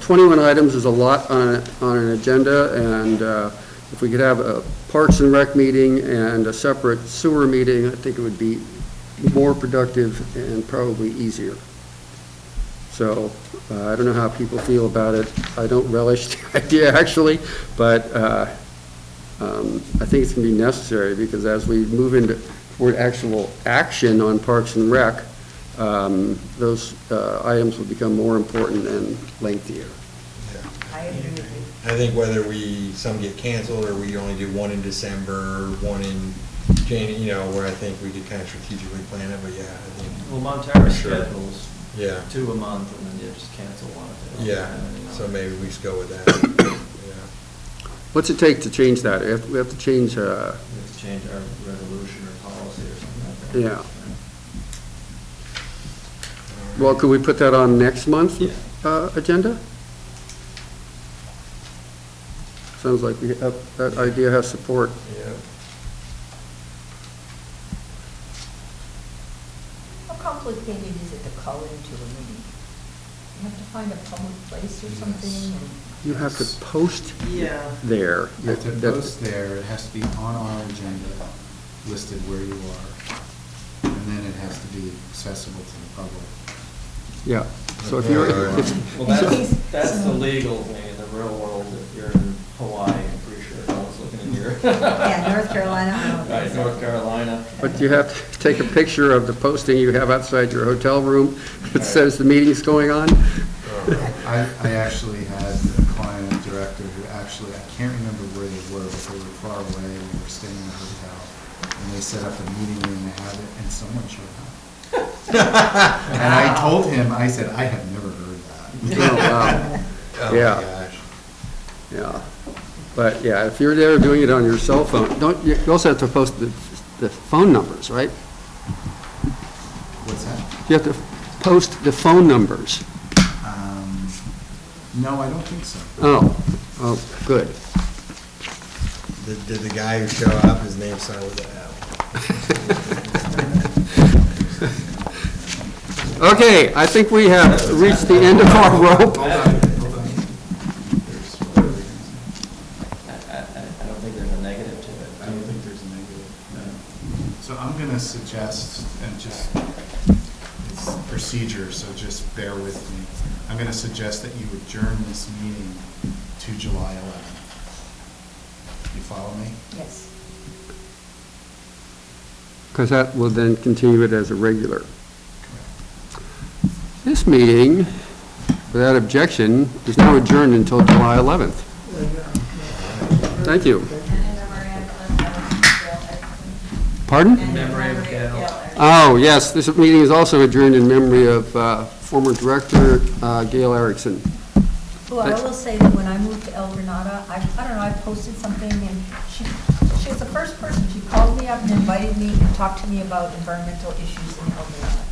21 items is a lot on an agenda, and if we could have a Parks and Rec meeting and a separate sewer meeting, I think it would be more productive and probably easier. So I don't know how people feel about it. I don't relish the idea, actually, but I think it's going to be necessary, because as we move into toward actual action on Parks and Rec, those items will become more important and lengthier. I agree with you. I think whether some get canceled, or we only do one in December, one in January, where I think we could kind of strategically plan it, but yeah, I think. Well, Montara Sure. schedules Yeah. 2 a month, and then you just cancel one if they don't Yeah, have any. so maybe we just go with that. Yeah. What's it take to change that? We have to change, We have to change our resolution or policy or something like that. yeah. Well, could we put that on next month's agenda? Sounds like we have, that idea has support. Yeah. How complicated is it to call into a meeting? You have to find a public place or something? and- You have to post Yeah. there. You have to post there, it has to be on our agenda, listed where you are, and then it has to be accessible to the public. Yeah, so if you're, Well, that's the legal thing. In the real world, if you're in Hawaii, I'm pretty sure no one's looking in here. Yeah, North Carolina, I don't think Right, so. North Carolina. but you have to take a picture of the posting you have outside your hotel room that says the meeting's going on. I actually had a client director who actually, I can't remember where they were, but they were far away, we were staying in a hotel, and they set up a meeting room to have it, and someone showed up. And I told him, I said, I have never heard that. Oh, wow. Oh, my Yeah. gosh. Yeah, but yeah, if you're there doing it on your cell phone, you also have to post the phone numbers, right? What's that? You have to post the phone numbers. No, I don't think so. Oh, good. Did the guy who showed up, his name started with an L? Okay, I think we have reached the end of our rope. I don't think there's a negative to it. I don't think there's a negative, no. So I'm gonna suggest, and just, it's procedure, so just bear with me. I'm gonna suggest that you adjourn this meeting to July 11th. You follow me? Yes. Because that will then continue it as a regular. This meeting, without objection, is now adjourned until July 11th. Thank you. Pardon? In memory of Gail. Oh, yes, this meeting is also adjourned in memory of former Director Gail Erickson. Well, I will say that when I moved to El Granada, I don't know, I posted something, and she was the first person. She called me up and invited me and talked to me about environmental issues in El Granada.